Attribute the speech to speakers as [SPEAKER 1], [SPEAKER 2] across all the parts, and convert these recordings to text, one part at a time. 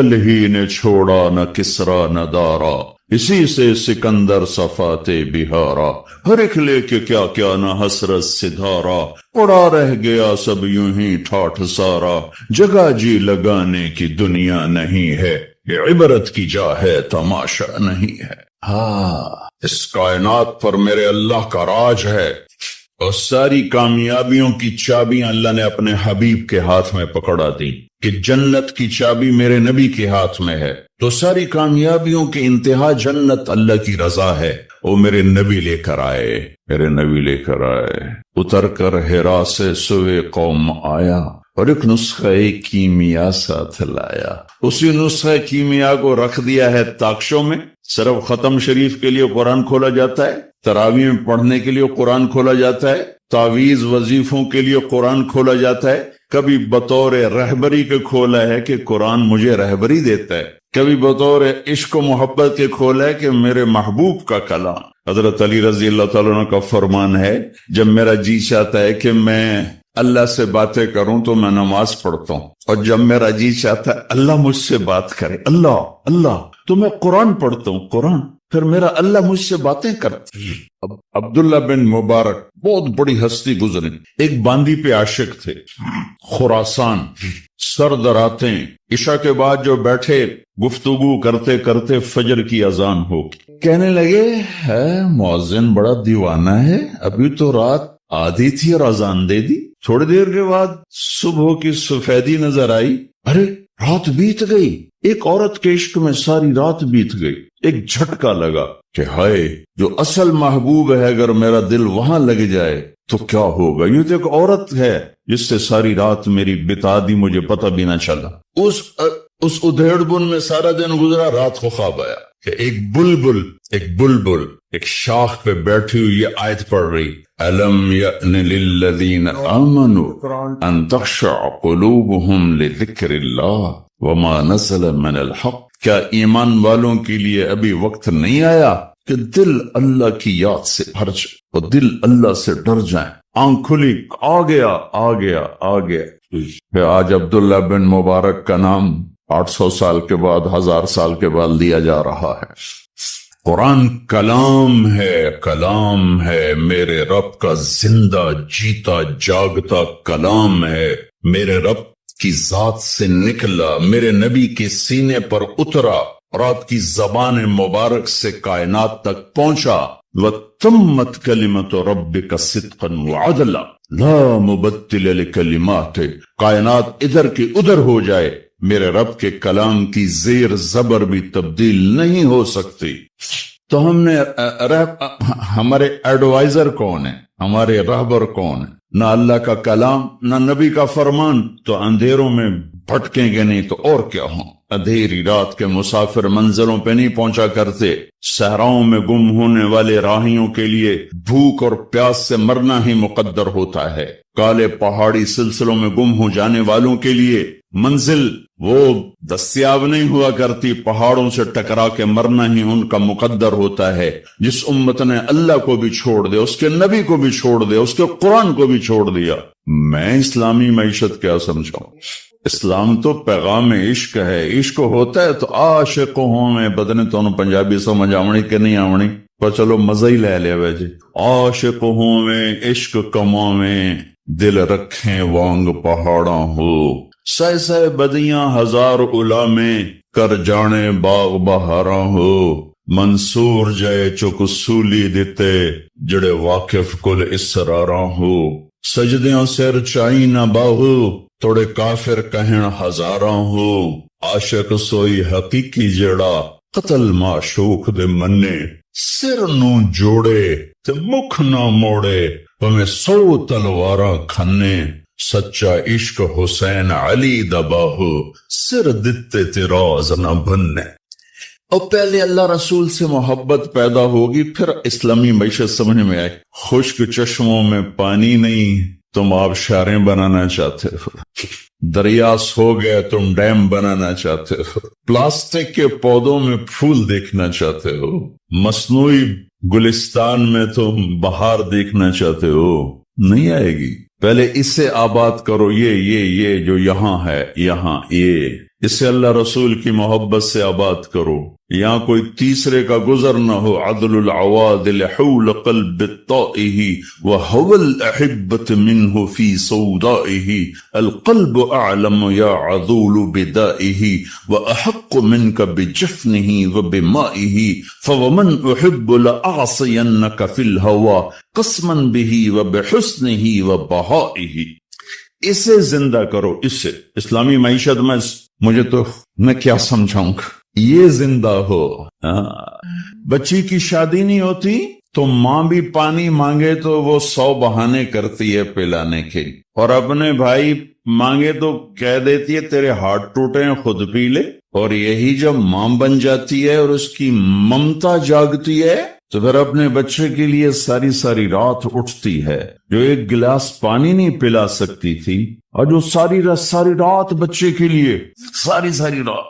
[SPEAKER 1] ہرقل ہی نے چھوڑا نہ کسرا نہ دارا، اسی سے سکندر صفاتے بہارا، ہر ایک لے کے کیا کیا نہ حسرت سدھارا، اڑا رہ گیا سب یوں ہی ٹھاٹھ سارا، جگہ جی لگانے کی دنیا نہیں ہے، یہ عبرت کی جا ہے تماشا نہیں ہے۔ اس کائنات پر میرے اللہ کا راج ہے، اور ساری کامیابیوں کی چابیاں اللہ نے اپنے حبیب کے ہاتھ میں پکڑا دی، کہ جنت کی چابی میرے نبی کے ہاتھ میں ہے، تو ساری کامیابیوں کی انتہا جنت اللہ کی رضا ہے، وہ میرے نبی لے کر آئے، میرے نبی لے کر آئے، اتر کر ہرا سے سوے قوم آیا، اور ایک نسخہ کیمیا ساتھ لایا، اسی نسخہ کیمیا کو رکھ دیا ہے تاکشوں میں، صرف ختم شریف کے لیے قرآن کھولا جاتا ہے، تراویح میں پڑھنے کے لیے قرآن کھولا جاتا ہے، تعویذ وظیفوں کے لیے قرآن کھولا جاتا ہے، کبھی بطور رہبری کے کھولا ہے کہ قرآن مجھے رہبری دیتا ہے، کبھی بطور عشق و محبت کے کھولا ہے کہ میرے محبوب کا کلام۔ حضرت علی رضی اللہ تعالیٰ عنہ کا فرمان ہے، جب میرا جی چاہتا ہے کہ میں اللہ سے باتیں کروں تو میں نماز پڑھتا ہوں، اور جب میرا جی چاہتا ہے اللہ مجھ سے بات کرے، اللہ تو میں قرآن پڑھتا ہوں، قرآن، پھر میرا اللہ مجھ سے باتیں کرتا ہے۔ اب عبداللہ بن مبارک بہت بڑی ہستی گزرے، ایک باندی پہ عاشق تھے، خراسان، سر دراتیں، عشاء کے بعد جو بیٹھے گفتگو کرتے کرتے فجر کی اذان ہو، کہنے لگے ہے مؤذن بڑا دیوانہ ہے، ابھی تو رات آدھی تھی اور اذان دے دی، تھوڑی دیر کے بعد صبح کی سفیدی نظر آئی، ارے رات بیت گئی، ایک عورت کے عشق میں ساری رات بیت گئی، ایک جھٹکا لگا کہ ہائے جو اصل محبوب ہے اگر میرا دل وہاں لگ جائے تو کیا ہوگا، یہ تو ایک عورت ہے جس سے ساری رات میری بتا دی، مجھے پتہ بھی نہ چلا۔ اس ادھیڑ بن میں سارا دن گزرا، رات کو خواب آیا کہ ایک بلبل ایک شاخ پہ بیٹھی ہوئی یہ آیت پڑھ رہی، أَلَمْ يَأْنِ لِلَّذِينَ آمَنُوا أَن تَخْشَعَ قُلُوبُهُمْ لِذِكْرِ اللَّهِ وَمَا نَزَلَ مِنَ الْحَقِّ، کیا ایمان والوں کے لیے ابھی وقت نہیں آیا کہ دل اللہ کی یاد سے بھر جائے اور دل اللہ سے ڈر جائیں، آنکھ کھلی، آ گیا۔ پھر آج عبداللہ بن مبارک کا نام 800 سال کے بعد، 1000 سال کے بعد لیا جا رہا ہے۔ قرآن کلام ہے میرے رب کا، زندہ جیتا جاگتا کلام ہے، میرے رب کی ذات سے نکلا، میرے نبی کے سینے پر اترا اور آپ کی زبان مبارک سے کائنات تک پہنچا۔ وَتَمَّتْ كَلِمَةُ رَبِّكَ صِدْقًا وَعَدْلًا لَا مُبَدِّلَ لِكَلِمَاتِهِ، کائنات ادھر کی ادھر ہو جائے، میرے رب کے کلام کی زیر زبر بھی تبدیل نہیں ہو سکتی۔ تو ہمارے ایڈوائزر کون ہے، ہمارے رہبر کون ہے؟ نہ اللہ کا کلام نہ نبی کا فرمان، تو اندھیروں میں بھٹکیں گے نہیں تو اور کیا ہوں۔ اندھیری رات کے مسافر منزلوں پہ نہیں پہنچا کرتے، صحراؤں میں گم ہونے والے راہیوں کے لیے بھوک اور پیاس سے مرنا ہی مقدر ہوتا ہے، کالے پہاڑی سلسلوں میں گم ہو جانے والوں کے لیے منزل وہ دستیاب نہیں ہوا کرتی، پہاڑوں سے ٹکرا کے مرنا ہی ان کا مقدر ہوتا ہے۔ جس امت نے اللہ کو بھی چھوڑ دیا، اس کے نبی کو بھی چھوڑ دیا، اس کے قرآن کو بھی چھوڑ دیا، میں اسلامی معیشت کیا سمجھاؤں؟ اسلام تو پیغام عشق ہے، عشق ہوتا ہے تو عاشق ہوں میں بدنے تو پنجابی سمجھ آونی کہ نہیں آونی، پر چلو مزہ ہی لے لیا وے جی۔ عاشق ہوں میں عشق کماں میں، دل رکھیں وانگ پہاڑاں ہو، سہ بدیاں ہزار الا میں، کر جانے باغ بہاراں ہو، منصور جائے چک سولی دیتے، جڑے واقف کل اسراراں ہو، سجدیاں سر چائی نہ باہو، توڑے کافر کہن ہزاراں ہو، عاشق سوئی حقیقی جڑا، قتل معشوق دے منے، سر نو جوڑے تے مکھ نہ موڑے، پمیں 100 تلواراں کھنے، سچا عشق حسین علی دباہو، سر دتے تیراز نہ بننے۔ اور پہلے اللہ رسول سے محبت پیدا ہوگی، پھر اسلامی معیشت سمجھ میں آئے۔ خشک چشموں میں پانی نہیں، تم آبشاریں بنانا چاہتے ہو، دریا سو گئے تم ڈیم بنانا چاہتے ہو، پلاسٹک کے پودوں میں پھول دیکھنا چاہتے ہو، مصنوعی گلستان میں تم بہار دیکھنا چاہتے ہو، نہیں آئے گی۔ پہلے اس سے آباد کرو، یہ جو یہاں ہے، یہاں یہ اسے اللہ رسول کی محبت سے آباد کرو، یہاں کوئی تیسرے کا گزر نہ ہو۔ عدل العوادل حول قلب الطائه وهو الأحبة منه في سودائه، القلب أعلم يا عذول بدائه وأحق منك بجفنه وبمائه، فومن أحب لأعصينك في الهوى قسما به وبحسنه وبهائه۔ اسے زندہ کرو، اسے اسلامی معیشت میں مجھے تو میں کیا سمجھاؤں گا، یہ زندہ ہو۔ بچی کی شادی نہیں ہوتی تو ماں بھی پانی مانگے تو وہ 100 بہانے کرتی ہے پلانے کے، اور اپنے بھائی مانگے تو کہہ دیتی ہے تیرے ہاتھ ٹوٹے ہیں خود پی لے۔ اور یہی جب ماں بن جاتی ہے اور اس کی ممتا جاگتی ہے تو پھر اپنے بچے کے لیے ساری ساری رات اٹھتی ہے۔ جو ایک گلاس پانی نہیں پلا سکتی تھی اور جو ساری رات بچے کے لیے ساری رات۔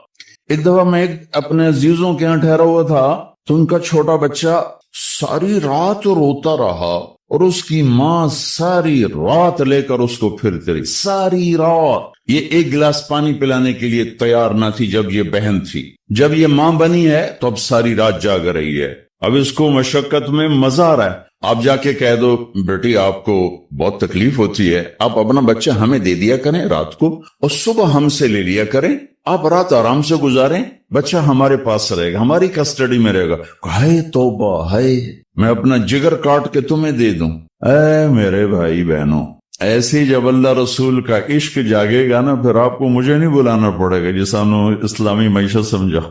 [SPEAKER 1] ایک دفعہ میں اپنے عزیزوں کے یہاں ٹھہرا ہوا تھا تو ان کا چھوٹا بچہ ساری رات روتا رہا اور اس کی ماں ساری رات لے کر اس کو پھرتی رہی، ساری رات۔ یہ ایک گلاس پانی پلانے کے لیے تیار نہ تھی جب یہ بہن تھی، جب یہ ماں بنی ہے تو اب ساری رات جاگ رہی ہے۔ اب اس کو مشقت میں مزہ آ رہا ہے، آپ جا کے کہہ دو بیٹی آپ کو بہت تکلیف ہوتی ہے، آپ اپنا بچہ ہمیں دے دیا کریں رات کو اور صبح ہم سے لے لیا کریں، آپ رات آرام سے گزاریں، بچہ ہمارے پاس رہے گا، ہماری کسٹڈی میں رہے گا۔ ہائے توبہ، ہائے میں اپنا جگر کاٹ کے تمہیں دے دوں۔ اے میرے بھائی بہنوں، ایسی جب اللہ رسول کا عشق جاگے گا نا، پھر آپ کو مجھے نہیں بلانا پڑے گا جس نے اسلامی معیشت سمجھا۔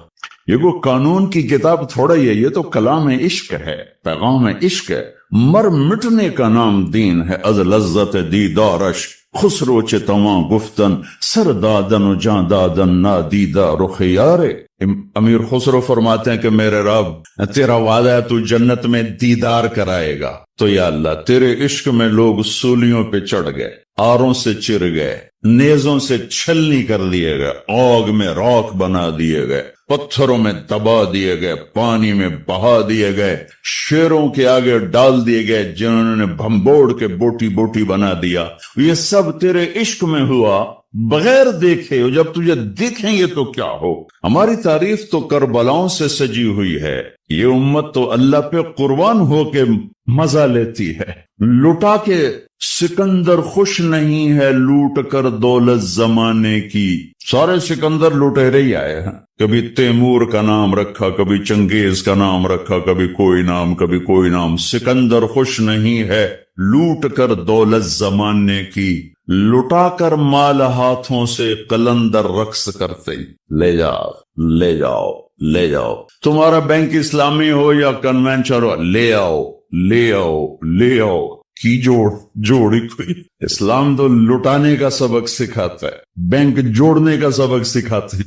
[SPEAKER 1] یہ کو قانون کی کتاب تھوڑا ہی ہے، یہ تو کلام عشق ہے، پیغام عشق ہے۔ مر مٹنے کا نام دین ہے، از لذت دیدارش خسرو چے تواں گفتن، سر دادن و جان دادن نادیدہ رخ یارے۔ امیر خسرو فرماتے ہیں کہ میرے رب تیرا وعدہ ہے تو جنت میں دیدار کرائے گا، تو یا اللہ تیرے عشق میں لوگ سولیوں پہ چڑھ گئے، آروں سے چر گئے، نیزوں سے چھلنی کر دیے گئے، آگ میں راکھ بنا دیے گئے، پتھروں میں دبا دیے گئے، پانی میں بہا دیے گئے، شیروں کے آگے ڈال دیے گئے جنہوں نے بھمبوڑ کے بوٹی بوٹی بنا دیا۔ یہ سب تیرے عشق میں ہوا بغیر دیکھے، اور جب تجھے دیکھیں گے تو کیا ہو۔ ہماری تعریف تو کربلاؤں سے سجی ہوئی ہے، یہ امت تو اللہ پہ قربان ہو کے مزہ لیتی ہے۔ لٹا کے سکندر خوش نہیں ہے لوٹ کر دولت زمانے کی، سارے سکندر لٹیرے ہی آئے ہیں، کبھی تیمور کا نام رکھا، کبھی چنگیز کا نام رکھا، کبھی کوئی نام کبھی کوئی نام۔ سکندر خوش نہیں ہے لوٹ کر دولت زمانے کی، لٹا کر مال ہاتھوں سے قلندر رقص کرتے، لے جاؤ لے جاؤ لے جاؤ، تمہارا بینک اسلامی ہو یا کنونشن ہو، لے آؤ لے آؤ لے آؤ کی جوڑی کوئی۔ اسلام تو لٹانے کا سبق سکھاتا ہے، بینک جوڑنے کا سبق سکھاتا ہے،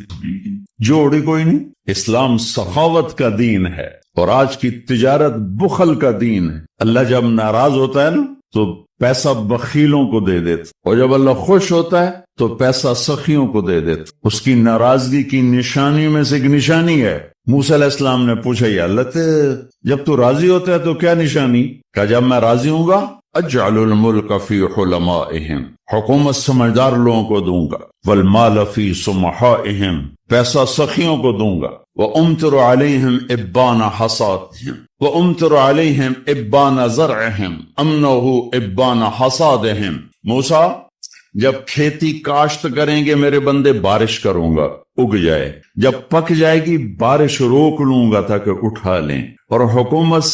[SPEAKER 1] جوڑی کوئی نہیں۔ اسلام سخاوت کا دین ہے، اور آج کی تجارت بخل کا دین ہے۔ اللہ جب ناراض ہوتا ہے نا تو پیسہ بخیلوں کو دے دیتا، اور جب اللہ خوش ہوتا ہے تو پیسہ سخیوں کو دے دیتا۔ اس کی ناراضگی کی نشانی میں سے ایک نشانی ہے، موسیٰ علیہ السلام نے پوچھا یا اللہ جب تو راضی ہوتا ہے تو کیا نشانی؟ کہا جب میں راضی ہوں گا اجعل الملک فی حلمائہم، حکومت سمجھدار لوگوں کو دوں گا، والمال فی سمحائہم، پیسہ سخیوں کو دوں گا، وامطر علیہم ابان حصادہم وامطر علیہم ابان زرعہم امنہ ابان حصادہم۔ موسیٰ جب کھیتی کاشت کریں گے میرے بندے بارش کروں گا، اگ جائے، جب پک جائے گی بارش روک لوں گا تاکہ اٹھا لیں، اور حکومت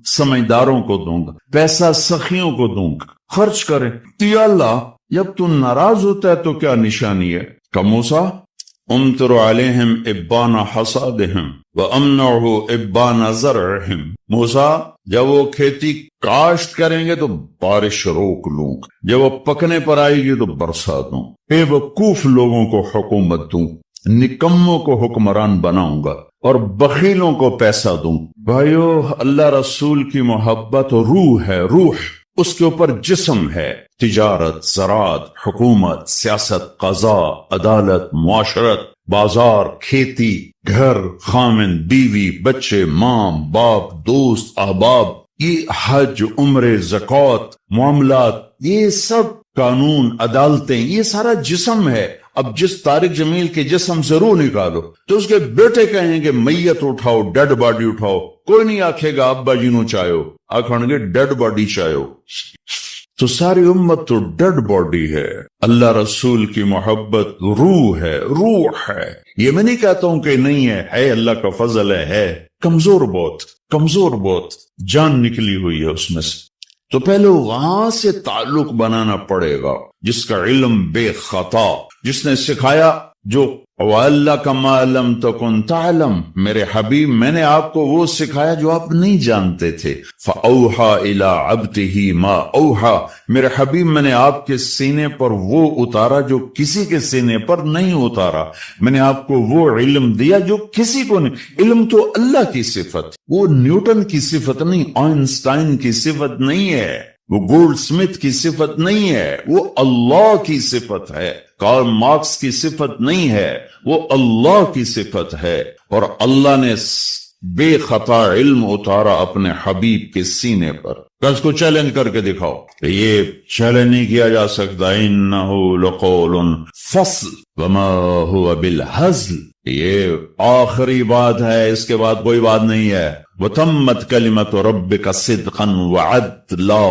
[SPEAKER 1] سمجھداروں کو دوں گا، پیسہ سخیوں کو دوں گا، خرچ کریں۔ تو یا اللہ جب تو ناراض ہوتا ہے تو کیا نشانی ہے؟ کہ موسیٰ امطر علیہم ابان حصادہم وامنعہ ابان زرعہم، موسیٰ جب وہ کھیتی کاشت کریں گے تو بارش روک لوں، جب وہ پکنے پر آئے گی تو برسا دوں، بے وقوف لوگوں کو حکومت دوں، نکموں کو حکمران بناؤں گا، اور بخیلوں کو پیسہ دوں۔ بھائیو، اللہ رسول کی محبت روح ہے، روح اس کے اوپر جسم ہے۔ تجارت، زراعت، حکومت، سیاست، قضاء، عدالت، معاشرت، بازار، کھیتی، گھر، خامن، بیوی، بچے، ماں باپ، دوست، احباب، یہ حج، عمرے، زکوٰۃ، معاملات، یہ سب قانون، عدالتیں، یہ سارا جسم ہے۔ اب جس طارق جمیل کے جسم سے روح نکالو تو اس کے بیٹے کہیں گے میت اٹھاؤ، ڈیڈ باڈی اٹھاؤ، کوئی نہیں آکھے گا ابا جی نو چاہو، آکھن گے ڈیڈ باڈی چاہو۔ تو ساری امت تو ڈیڈ باڈی ہے۔ اللہ رسول کی محبت روح ہے، روح ہے۔ یہ میں نہیں کہتا ہوں کہ نہیں ہے اللہ کا فضل ہے، کمزور بہت، کمزور بہت، جان نکلی ہوئی ہے اس میں سے۔ تو پہلے وہاں سے تعلق بنانا پڑے گا، جس کا علم بے خطا، جس نے سکھایا جو وَعَلَّكَ مَا لَمْ تَكُنْ تَعْلَمْ، میرے حبیب میں نے آپ کو وہ سکھایا جو آپ نہیں جانتے تھے۔ فَأَوْحَى إِلَىٰ عَبْدِهِ مَا أَوْحَى، میرے حبیب میں نے آپ کے سینے پر وہ اتارا جو کسی کے سینے پر نہیں اتارا، میں نے آپ کو وہ علم دیا جو کسی کو نہیں۔ علم تو اللہ کی صفت، وہ نیوٹن کی صفت نہیں، آئنسٹائن کی صفت نہیں ہے، وہ گولڈ سمتھ کی صفت نہیں ہے، وہ اللہ کی صفت ہے۔ کارل مارکس کی صفت نہیں ہے، وہ اللہ کی صفت ہے۔ اور اللہ نے بے خطا علم اتارا اپنے حبیب کے سینے پر۔ اس کو چیلنج کر کے دکھاؤ، یہ چیلنج نہیں کیا جا سکتا۔ انہ لقول فصل وما هو بالہزل، یہ آخری بات ہے، اس کے بعد کوئی بات نہیں ہے۔ وتمت کلمۃ ربک صدقا وعدلا،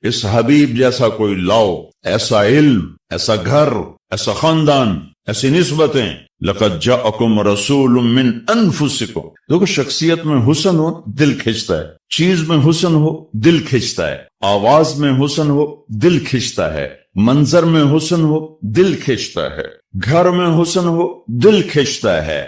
[SPEAKER 1] اس حبیب جیسا کوئی لاؤ، ایسا علم، ایسا گھر، ایسا خاندان، ایسی نسبتیں۔ لقد جاءکم رسول من انفسکم، دیکھو شخصیت میں حسن ہو دل کھنچتا ہے، چیز میں حسن ہو دل کھنچتا ہے، آواز میں حسن ہو دل کھنچتا ہے، منظر میں حسن ہو دل کھنچتا ہے، گھر میں حسن ہو دل کھنچتا ہے۔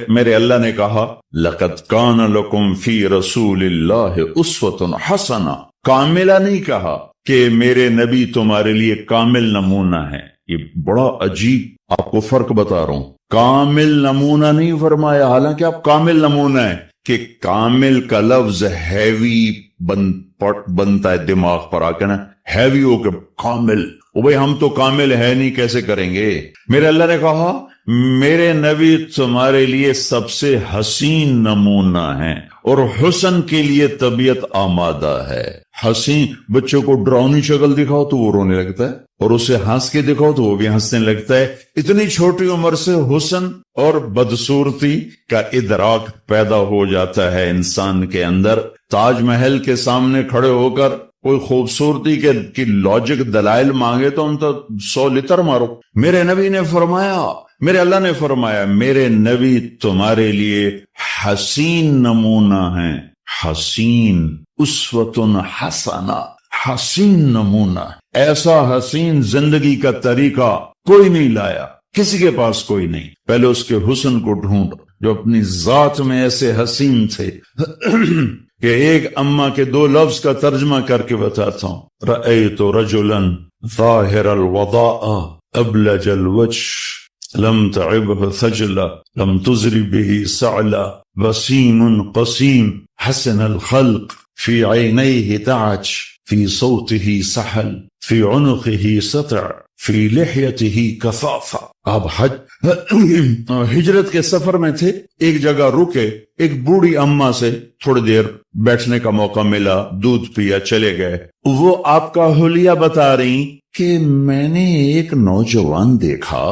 [SPEAKER 1] میرے اللہ نے کہا لقد کان لکم فی رسول اللہ اسوۃ حسنہ، کاملہ نہیں کہا کہ میرے نبی تمہارے لیے کامل نمونہ ہے۔ یہ بڑا عجیب، آپ کو فرق بتا رہا ہوں، کامل نمونہ نہیں فرمایا، حالانکہ آپ کامل نمونہ ہے، کہ کامل کا لفظ ہیوی بنتا ہے دماغ پر آ کے نا، ہیوی ہو کے کامل، بھئی ہم تو کامل ہے نہیں، کیسے کریں گے؟ میرے اللہ نے کہا میرے نبی تمہارے لیے سب سے حسین نمونہ ہے، اور حسن کے لیے طبیعت آمادہ ہے۔ حسین بچوں کو ڈراؤنی شکل دکھاؤ تو وہ رونے لگتا ہے، اور اسے ہنس کے دکھاؤ تو وہ بھی ہنسنے لگتا ہے۔ اتنی چھوٹی عمر سے حسن اور بدصورتی کا ادراک پیدا ہو جاتا ہے انسان کے اندر۔ تاج محل کے سامنے کھڑے ہو کر کوئی خوبصورتی کی لاجک دلائل مانگے تو ہم تو 100 لتر مارو۔ میرے نبی نے فرمایا، میرے اللہ نے فرمایا میرے نبی تمہارے لیے حسین نمونہ ہیں، حسین، اسوۃ حسنہ، حسین نمونہ، ایسا حسین زندگی کا طریقہ کوئی نہیں لایا، کسی کے پاس کوئی نہیں۔ پہلے اس کے حسن کو ڈھونڈ جو اپنی ذات میں ایسے حسین تھے کہ ایک اماں کے 2 لفظ کا ترجمہ کر کے بتاتا ہوں۔ رأیت رجلا ظاہر الوضاء ابلج الوجه لم تعبه ثجلا لم تزر به سعلا وسیم قسیم حسن الخلق في عينيه تعج في صوته سحل في عنقه سطع في لحيته كثافة۔ آپ ہجرت کے سفر میں تھے، ایک جگہ رکے، ایک بوڑھی اماں سے تھوڑی دیر بیٹھنے کا موقع ملا، دودھ پیا، چلے گئے۔ وہ آپ کا حلیہ بتا رہی کہ میں نے ایک نوجوان دیکھا،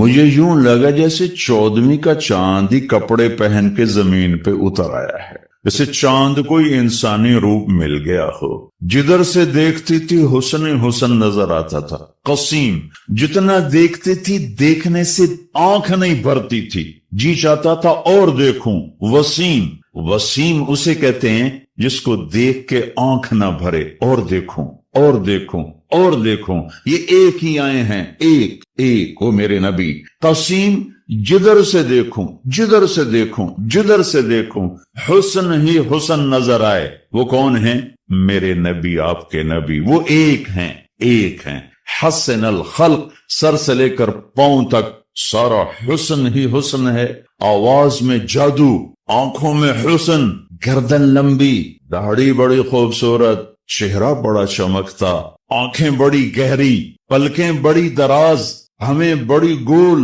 [SPEAKER 1] مجھے یوں لگا جیسے 14ویں کا چاند ہی کپڑے پہن کے زمین پہ اتر آیا ہے، جیسے چاند کوئی انسانی روپ مل گیا ہو۔ جدھر سے دیکھتی تھی حسن حسن نظر آتا تھا۔ قسیم، جتنا دیکھتی تھی دیکھنے سے آنکھ نہیں بھرتی تھی، جی چاہتا تھا اور دیکھوں۔ وسیم، وسیم اسے کہتے ہیں جس کو دیکھ کے آنکھ نہ بھرے، اور دیکھوں اور دیکھوں اور دیکھوں۔ یہ ایک ہی آئے ہیں، ایک ایک، وہ میرے نبی۔ قسیم، جدھر سے دیکھوں جدھر سے دیکھوں جدھر سے دیکھوں حسن ہی حسن نظر آئے۔ وہ کون ہیں؟ میرے نبی، آپ کے نبی، وہ ایک ہیں، ایک ہیں۔ حسن الخلق، سر سے لے کر پاؤں تک سارا حسن ہی حسن ہے۔ آواز میں جادو، آنکھوں میں حسن، گردن لمبی، داڑھی بڑی خوبصورت، چہرہ بڑا چمکتا، آنکھیں بڑی گہری، پلکیں بڑی دراز، ہمیں بڑی گول،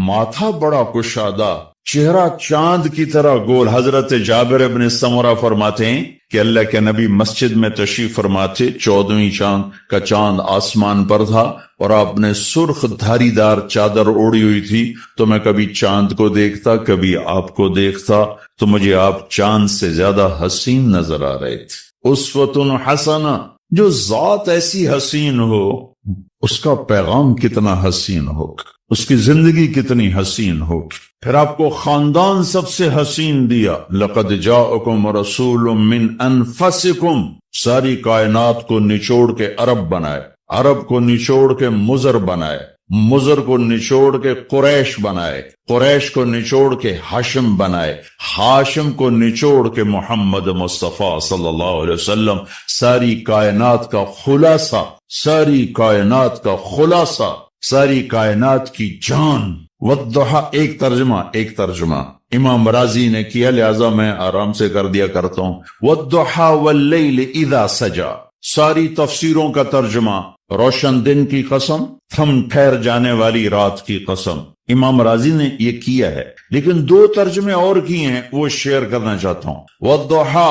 [SPEAKER 1] ماتھا بڑا کشادہ، چہرہ چاند کی طرح گول. حضرت جابر ابن سمرہ فرماتے ہیں کہ اللہ کے نبی مسجد میں تشریف فرما تھے، 14ویں چاند کا چاند آسمان پر تھا اور آپ نے سرخ دھاری دار چادر اوڑی ہوئی تھی. تو میں کبھی چاند کو دیکھتا، کبھی آپ کو دیکھتا، تو مجھے آپ چاند سے زیادہ حسین نظر آ رہے تھے. اسوۃ حسنہ، جو ذات ایسی حسین ہو اس کا پیغام کتنا حسین ہوگا، اس کی زندگی کتنی حسین ہوگی. پھر آپ کو خاندان سب سے حسین دیا. لقد جاءکم رسول من انفسکم، ساری کائنات کو نچوڑ کے عرب بنائے، عرب کو نچوڑ کے مضر بنائے، مضر کو نچوڑ کے قریش بنائے، قریش کو نچوڑ کے ہاشم بنائے، ہاشم کو نچوڑ کے محمد مصطفیٰ صلی اللہ علیہ وسلم. ساری کائنات کا خلاصہ، ساری کائنات کا خلاصہ، ساری کائنات کی جان. والضحا ایک ترجمہ امام رازی نے کیا، لہذا میں آرام سے کر دیا کرتا ہوں. والضحا واللیل اذا سجا، ساری تفسیروں کا ترجمہ روشن دن کی قسم، تھم ٹھہر جانے والی رات کی قسم. امام رازی نے یہ کیا ہے، لیکن 2 ترجمے اور کیے ہیں، وہ شیئر کرنا چاہتا ہوں. والضحا،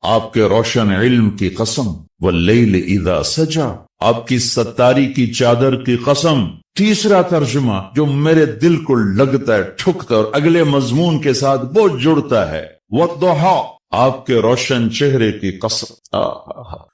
[SPEAKER 1] آپ کے روشن علم کی قسم. واللیل اذا سجا، آپ کی ستاری کی چادر کی قسم. تیسرا ترجمہ جو میرے دل کو لگتا ہے، ٹھکتا اور اگلے مضمون کے ساتھ بہت جڑتا ہے. والضحا، آپ کے روشن چہرے کی قسم.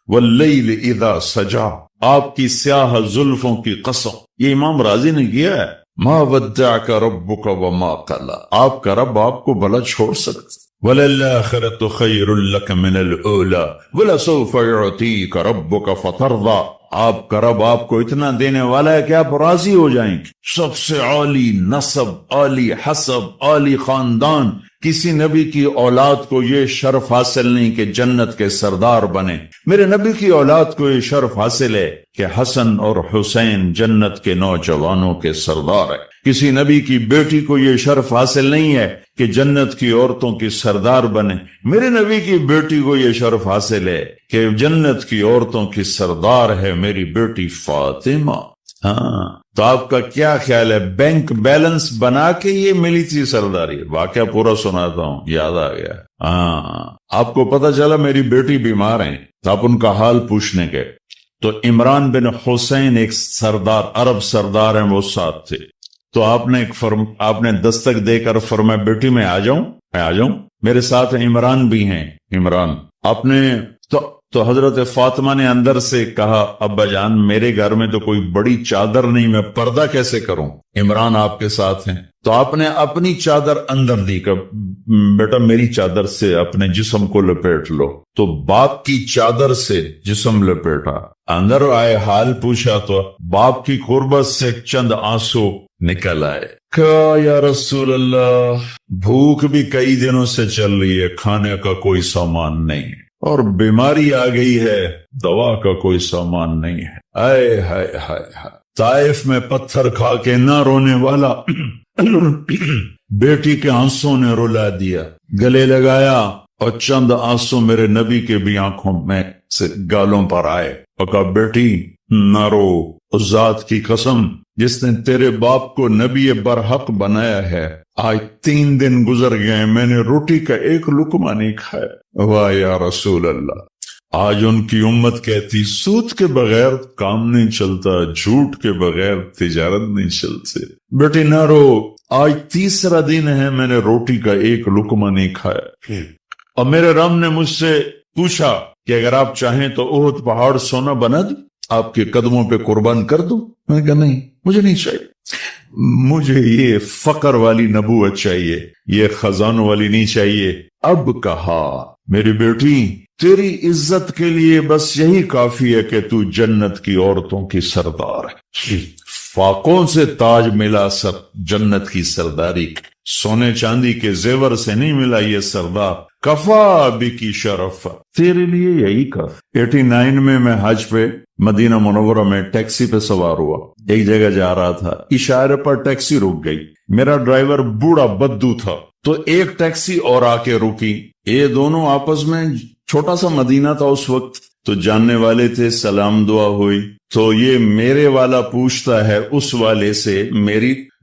[SPEAKER 1] واللیل اذا سجا، آپ کی سیاہ زلفوں کی قسم. یہ امام رازی نے کیا ہے. ما ودعک ربک وما قلی، آپ کا رب آپ کو بھلا چھوڑ سکتا. وَلَلْآخِرَةُ خَيْرٌ لَكَ مِنَ الْأُولَى وَلَسَوْفَ يُعْطِيكَ رَبُّكَ فَتَرْضَى، آپ کا رب آپ کو اتنا دینے والا ہے کہ آپ راضی ہو جائیں گے. سب سے عالی نسب، عالی حسب، عالی خاندان. کسی نبی کی اولاد کو یہ شرف حاصل نہیں کہ جنت کے سردار بنے. میرے نبی کی اولاد کو یہ شرف حاصل ہے کہ حسن اور حسین جنت کے نوجوانوں کے سردار ہے. کسی نبی کی بیٹی کو یہ شرف حاصل نہیں ہے کہ جنت کی عورتوں کی سردار بنے. میرے نبی کی بیٹی کو یہ شرف حاصل ہے کہ جنت کی عورتوں کی سردار ہے میری بیٹی فاطمہ. ہاں، تو آپ کا کیا خیال ہے؟ بینک بیلنس بنا کے یہ ملی تھی سرداری؟ واقعہ پورا سناتا ہوں، یاد آ گیا. ہاں، آپ کو پتا چلا میری بیٹی بیمار ہیں، تو آپ ان کا حال پوچھنے گئے تو عمران بن حسین ایک سردار، عرب سردار ہیں، وہ ساتھ تھے. تو آپ نے دستک دے کر فرمایا بیٹی میں آ جاؤں، میرے ساتھ عمران بھی ہیں. عمران آپ نے تو حضرت فاطمہ نے اندر سے کہا ابا جان میرے گھر میں تو کوئی بڑی چادر نہیں، میں پردہ کیسے کروں؟ عمران آپ کے ساتھ ہیں. تو آپ نے اپنی چادر اندر دی کہ بیٹا میری چادر سے اپنے جسم کو لپیٹ لو. تو باپ کی چادر سے جسم لپیٹا، اندر آئے، حال پوچھا تو باپ کی قربت سے چند آنسو نکل آئے. کہا یا رسول اللہ بھوک بھی کئی دنوں سے چل رہی ہے، کھانے کا کوئی سامان نہیں ہے، اور بیماری آ گئی ہے، دوا کا کوئی سامان نہیں ہے. آئے ہائے ہائے ہائے، طائف میں پتھر کھا کے نہ رونے والا بیٹی کے آنسوں نے رلا دیا. گلے لگایا اور چند آنسو میرے نبی کے بھی آنکھوں میں سے گالوں پر آئے اور کہا بیٹی نہ رو، اس ذات کی قسم جس نے تیرے باپ کو نبی برحق بنایا ہے، آج 3 دن گزر گئے میں نے روٹی کا ایک لقمہ نہیں کھایا. واہ یا رسول اللہ. آج ان کی امت کہتی سود کے بغیر کام نہیں چلتا، جھوٹ کے بغیر تجارت نہیں چلتی. بیٹی نہ رو، آج 3 دن ہے میں نے روٹی کا ایک لقمہ نہیں کھایا. اور میرے رب نے مجھ سے پوچھا کہ اگر آپ چاہیں تو احد پہاڑ سونا بنا دوں، آپ کے قدموں پہ قربان کر دوں؟ میں نے کہا نہیں، مجھے نہیں چاہیے، مجھے یہ فقر والی نبوت چاہیے، یہ خزانوں والی نہیں چاہیے. اب کہا میری بیٹی تیری عزت کے لیے بس یہی کافی ہے کہ تو جنت کی عورتوں کی سردار ہے. فاقوں سے تاج ملا سر جنت کی سرداری، سونے چاندی کے زیور سے نہیں ملا یہ سردار. کفا بھی کی شرف، تیرے لیے یہی کا. 89 میں حج پہ مدینہ منورہ میں ٹیکسی پہ سوار ہوا، ایک جگہ جا رہا تھا، اشارے پر ٹیکسی رک گئی. میرا ڈرائیور بوڑھا بدو تھا، تو ایک ٹیکسی اور آ کے رکی. یہ دونوں آپس میں، چھوٹا سا مدینہ تھا اس وقت، تو جاننے والے تھے، سلام دعا ہوئی. تو یہ میرے والا پوچھتا ہے اس والے سے،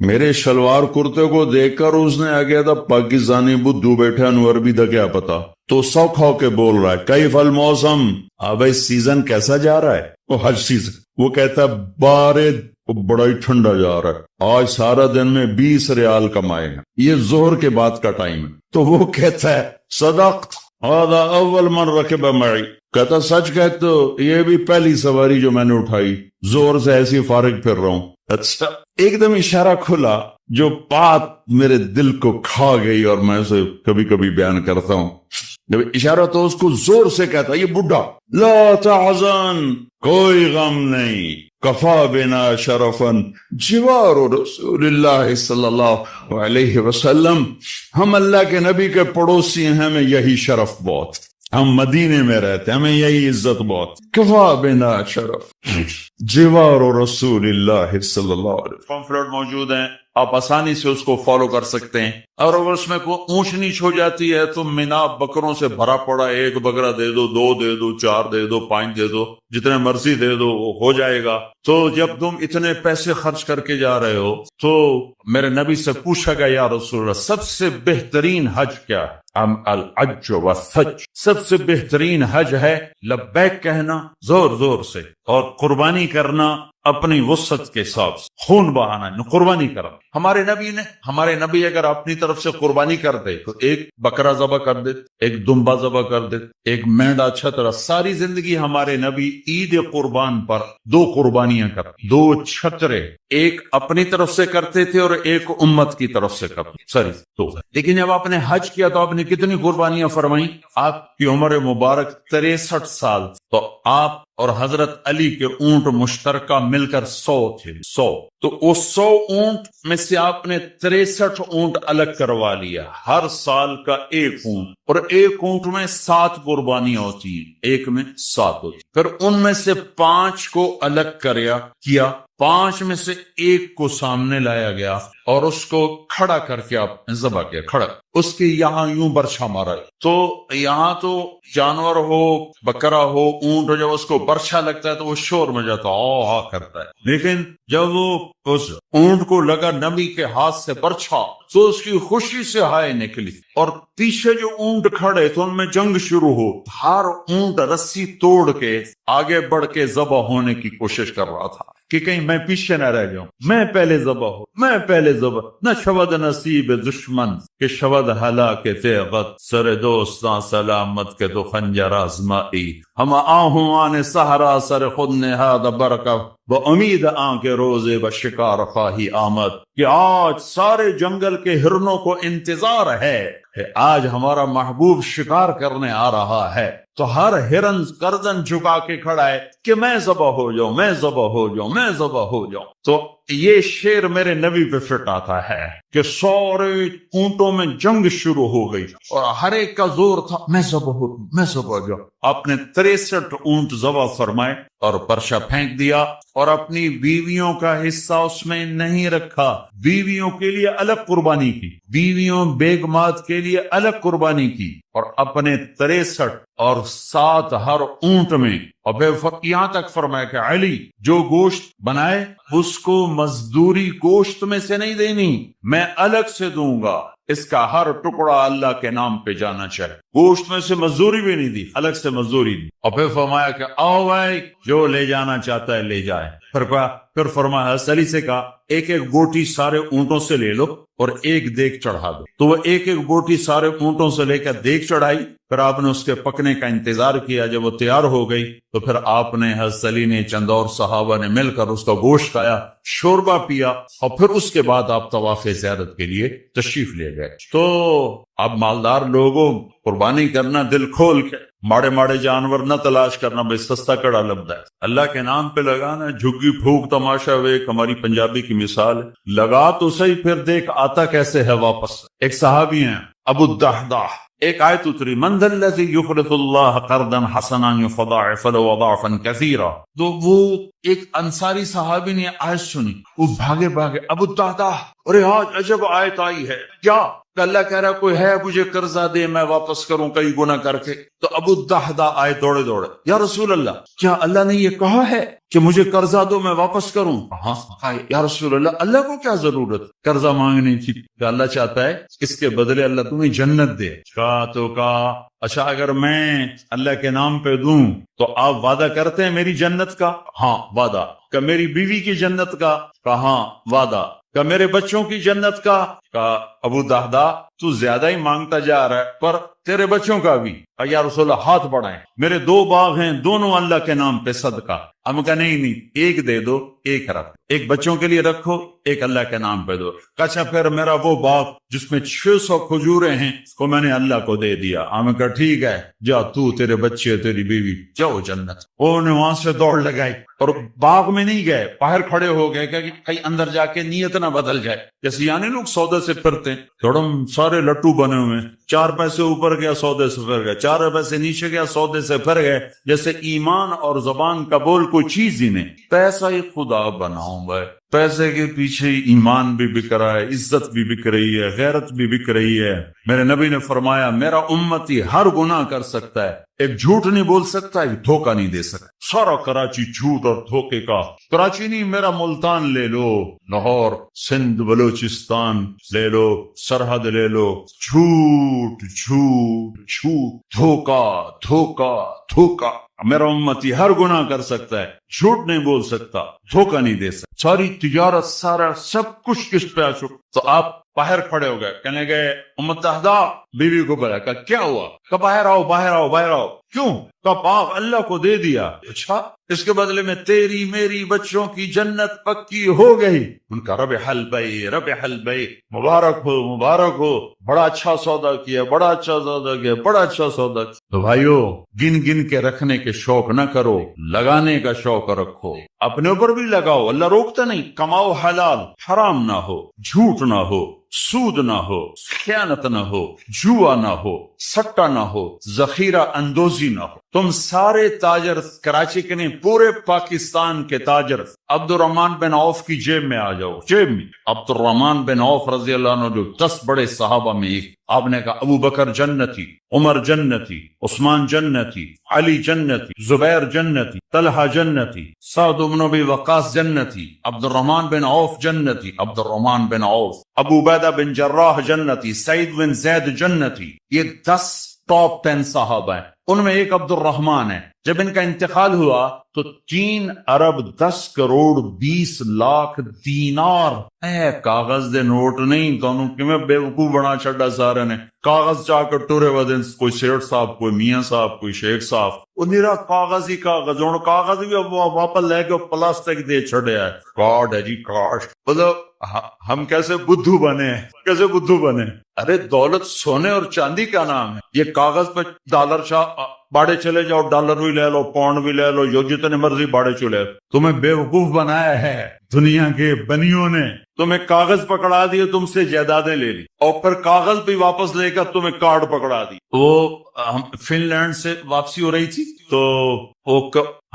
[SPEAKER 1] میرے شلوار کرتے کو دیکھ کر اس نے آ گیا تھا پاکستانی بدھو بیٹھا انور بھی تھا کیا پتا، تو سوکھ ہو کے بول رہا ہے کیف الموسم، اب سیزن کیسا جا رہا ہے، وہ حج سیزن. وہ کہتا ہے بارد، بڑا ہی ٹھنڈا جا رہا ہے، آج سارا دن میں 20 ریال کمائے ہیں، یہ زہر کے بعد کا ٹائم ہے. تو وہ کہتا ہے صدقت هذا اول من رکب معی، کہتا سچ کہتے تو یہ بھی پہلی سواری جو میں نے اٹھائی، زور سے ایسی فارغ پھر رہا ہوں. اچھا، ایک دم اشارہ کھلا جو بات میرے دل کو کھا گئی اور میں اسے کبھی کبھی بیان کرتا ہوں. جب اشارہ تو اس کو زور سے کہتا یہ بڈھا، لا تحزن، کوئی غم نہیں، کفا بنا شرفن جوار رسول اللہ صلی اللہ علیہ وسلم، ہم اللہ کے نبی کے پڑوسی ہیں، ہمیں یہی شرف بہت، ہم مدینے میں رہتے ہیں، ہمیں یہی عزت بہت. کفا بنا شرف جوار رسول اللہ صلی اللہ علیہ وسلم. پمفلٹ موجود ہیں، آپ آسانی سے اس کو فالو کر سکتے ہیں. اور اگر اس میں کوئی اونچ نیچ ہو جاتی ہے تو مینا بکروں سے بھرا پڑا، ایک بکرا دے دو، 2 دے دو، 4 دے دو، 5 دے دو، جتنے مرضی دے دو وہ ہو جائے گا. تو جب تم اتنے پیسے خرچ کر کے جا رہے ہو تو میرے نبی سے پوچھا گیا یا رسول اللہ سب سے بہترین حج کیا ہے؟ الحج والثج، سب سے بہترین حج ہے لبیک کہنا زور زور سے، اور قربانی کرنا اپنی وسعت کے حساب سے، خون بہانا، قربانی کرنا. ہمارے نبی اگر اپنی طرف سے قربانی کر دے تو ایک بکرا ذبح کر دے، ایک دمبا ذبح کر دے، ایک مینڈا چھترا. ساری زندگی ہمارے نبی عید قربان پر 2 قربانیاں کرتے، 2 چھترے، ایک اپنی طرف سے کرتے تھے اور ایک امت کی طرف سے کرتے، 2. لیکن جب آپ نے حج کیا تو آپ نے کتنی قربانیاں فرمائیں؟ آپ کی عمر مبارک 63 سال، تو آپ اور حضرت علی کے اونٹ مشترکہ مل کر 100 تھے، 100. تو وہ 100 اونٹ میں سے آپ نے 63 اونٹ الگ کروا لیا، ہر سال کا 1 اونٹ، اور 1 اونٹ میں 7 قربانیاں ہوتی ہیں، ایک میں 7 ہوتی. پھر ان میں سے 5 کو الگ کیا، 5 میں سے 1 کو سامنے لایا گیا اور اس کو کھڑا کر کے آپ نے ذبح کیا، کھڑا، اس کے یہاں یوں برچھا مارا. تو یہاں تو جانور ہو، بکرا ہو، اونٹ ہو، جب اس کو برچھا لگتا ہے تو وہ شور میں جاتا ہے، کرتا ہے. لیکن جب وہ اس اونٹ کو لگا نبی کے ہاتھ سے برچھا تو اس کی خوشی سے ہائے نکلی، اور پیچھے جو اونٹ کھڑے تو ان میں جنگ شروع ہو. ہر اونٹ رسی توڑ کے آگے بڑھ کے ذبح ہونے کی کوشش کر رہا تھا کہ کہیں میں پیچھے نہ رہ جاؤں، میں پہلے ذبح نہ شود نصیب دشمن کہ شود ہلاک تیغت سر دوستاں سلامت کے تو خنجر آزمائی. ہم آہوں آنے سہرا سر خود نہاد برکا امید آن کے روزے بشکار خواہی آمد، کہ آج سارے جنگل کے ہرنوں کو انتظار ہے کہ آج ہمارا محبوب شکار کرنے آ رہا ہے. تو ہر ہرن گردن جھکا کے کھڑا ہے کہ میں ذبح ہو جاؤں، میں ذبح ہو جاؤں، میں ذبح ہو جاؤں. تو یہ شعر میرے نبی پہ فٹ آتا ہے کہ سارے اونٹوں میں جنگ شروع ہو گئی اور ہر ایک کا زور تھا میں ذبح ہو جاؤں، میں ذبح ہو جاؤں. آپ نے 63 اونٹ ذبح فرمائے اور پرچہ پھینک دیا، اور اپنی بیویوں کا حصہ اس میں نہیں رکھا. بیویوں کے لیے الگ قربانی کی، بیویوں بیگمات کے لیے الگ قربانی کی، اور اپنے 63 اور 7 ہر اونٹ میں. اور یہاں تک فرمایا کہ علی جو گوشت بنائے اس کو مزدوری گوشت میں سے نہیں دینی، میں الگ سے دوں گا، اس کا ہر ٹکڑا اللہ کے نام پہ جانا چاہیے. گوشت میں سے مزدوری بھی نہیں دی، الگ سے مزدوری دی. اور پھر فرمایا کہ آؤ بھائی جو لے جانا چاہتا ہے لے جائے. پھر فرمایا حضرت علی سے کہا ایک ایک بوٹی سارے اونٹوں سے لے لو اور ایک دیگ چڑھا دو. تو وہ ایک ایک بوٹی سارے اونٹوں سے لے کر دیگ چڑھائی. پھر آپ نے اس کے پکنے کا انتظار کیا. جب وہ تیار ہو گئی تو پھر آپ نے حضرت علی نے چند اور صحابہ نے مل کر اس کا گوشت کھایا، شوربہ پیا، اور پھر اس کے بعد آپ طواف زیارت کے لیے تشریف لے گئے. تو اب مالدار لوگوں قربانی کرنا دل کھول کے، ماڑے جانور نہ تلاش کرنا، بھائی سستا کڑا لبدا ہے، اللہ کے نام پہ لگانا. جھگی پھونک تماشا ایک ہماری پنجابی کی مثال ہے، لگا تو صحیح پھر دیکھ آتا کیسے ہے واپس. ایک صحابی ہیں ابو الدحداح، ایک آیت اتری من ذا الذی یقرض اللہ قرضا حسنا یضاعف له اضعافا کثیرا. تو وہ ایک انصاری صحابی نے آیت سنی، وہ بھاگے ابو الدحداح، ارے آج عجب آیت آئی ہے. کیا کہ اللہ کہہ رہا کوئی ہے مجھے قرضہ دے میں واپس کروں کئی گنا کر کے. تو ابو الدحداء آئے دوڑے دوڑے, یا رسول اللہ کیا اللہ نے یہ کہا ہے کہ مجھے قرضہ دو میں واپس کروں؟ ہاں یا رسول اللہ, اللہ کو کیا ضرورت قرضہ مانگنے کی, کہ اللہ چاہتا ہے اس کے بدلے اللہ تمہیں جنت دے. کہا اچھا اگر میں اللہ کے نام پہ دوں تو آپ وعدہ کرتے ہیں میری جنت کا؟ ہاں وعدہ. کہ میری بیوی کی جنت کا؟ کہا ہاں وعدہ. کہ میرے بچوں کی جنت کا؟ کہا ابو الدحداء تو زیادہ ہی مانگتا جا رہا ہے, پر تیرے بچوں کا بھی. یا رسول اللہ ہاتھ بڑھائیں, میرے 2 باغ ہیں دونوں اللہ کے نام پہ صدقہ. ہم کہا نہیں ایک دے دو, ایک رکھ, ایک بچوں کے لیے رکھو, ایک اللہ کے نام پہ دو. اچھا پھر میرا وہ باغ جس میں 600 کھجوریں ہیں کو میں نے اللہ کو دے دیا. ہم کہا ٹھیک ہے جا تو, تیرے بچے تیری بیوی جاؤ جنت. انہوں نے وہاں سے دوڑ لگائی اور باغ میں نہیں گئے, باہر کھڑے ہو گئے کہ کہیں اندر جا کے نیت نہ بدل جائے. جیسے یعنی لوگ سودے سے پھرتے ہیں, تھوڑا سارے لٹو بنے ہوئے, 4 پیسے اوپر گیا سودے سے پھر گئے, 4 پیسے نیچے گیا سودے سے پھر گئے. جیسے ایمان اور زبان کا بول کوئی چیز ہی نہیں. پیسہ ہی خدا بناؤں بھائی, پیسے کے پیچھے ایمان بھی بک رہا ہے, عزت بھی بک رہی ہے, غیرت بھی بک رہی ہے. میرے نبی نے فرمایا میرا امتی ہر گناہ کر سکتا ہے, ایک جھوٹ نہیں بول سکتا, ایک دھوکہ نہیں دے سکتا. سارا کراچی جھوٹ اور دھوکے کا. کراچی نہیں, میرا ملتان لے لو, لاہور, سندھ, بلوچستان لے لو, سرحد لے لو, جھوٹ جھوٹ جھوٹ, دھوکہ دھوکہ دھوکہ. میرا امتی ہر گناہ کر سکتا ہے, جھوٹ نہیں بول سکتا, دھوکہ نہیں دے سکتا. ساری تجارت سارا سب کچھ کس پہ آ چکا. تو آپ باہر کھڑے ہو گئے, کہنے گئے امت احدا, بیوی کو بولا کہ کیا ہوا؟ کہ باہر آؤ باہر آؤ باہر آؤ. کیوں؟ کہ باغ اللہ کو دے دیا. اچھا اس کے بدلے میں تیری میری بچوں کی جنت پکی ہو گئی. ان کا رب حل بھائی, رب حل بھائی, مبارک ہو مبارک ہو, بڑا اچھا سودا کیا, بڑا اچھا سودا کیا, بڑا اچھا سودا کیا. تو بھائیو گن گن کے رکھنے کے شوق نہ کرو, لگانے کا شوق رکھو. اپنے اوپر بھی لگاؤ, اللہ روکتا نہیں. کماؤ حلال, حرام نہ ہو, جھوٹ نہ ہو, سود نہ ہو, خیانت نہ ہو, جوا نہ ہو, سٹا نہ ہو, ذخیرہ اندوزی نہ ہو. تم سارے تاجر, کراچی کے نہیں پورے پاکستان کے تاجر عبد الرحمن بن عوف کی جیب میں آ جاؤ. جیب میں عبد الرحمن بن عوف رضی اللہ عنہ جو 10 بڑے صحابہ میں ایک. آپ نے کہا ابو بکر جنتی, عمر جنتی, عثمان جنتی, علی جنتی, زبیر جنتی, طلحہ جنتی, سعد بن ابی وقاص جنتی, عبد الرحمن بن عوف جنتی, عبد الرحمن بن عوف, ابو عبیدہ بن جراح جنتی, سعید بن زید جنتی. یہ 10 ٹاپ 10 صحابہ ہیں, ان میں ایک عبد الرحمن ہے. جب ان کا انتقال ہوا تو 3 ارب 10 کروڑ 20 لاکھ دینار, کاغذ دے نوٹ نہیں, تانوں کیویں بے وقوف بنا چھڈا سارے نے. کاغذ چاہ کے ٹورے ودن, کوئی سیٹ صاحب, کوئی میاں صاحب, کوئی شیخ صاحب, وہ نیرا کاغذ ہی کاغذ. ہن کاغذ بھی واپس لے کے پلاسٹک دے چھڑیا ہے. کارڈ ہے جی کارڈ. مطلب ہم کیسے بدھو بنے, کیسے بدھو بنے. ارے دولت سونے اور چاندی کا نام ہے. یہ کاغذ پہ ڈالر شاہ باڑے چلے جاؤ, ڈالر بھی لے لو, پاؤنڈ بھی لے لو, جو جتنے مرضی باڑے چلے. تمہیں بے وقوف بنایا ہے دنیا کے بنیوں نے. تمہیں کاغذ پکڑا دیے, تم سے جائیدادیں لے لی, اور پھر کاغذ بھی واپس لے کر تمہیں کارڈ پکڑا دی. وہ فن لینڈ سے واپسی ہو رہی تھی تو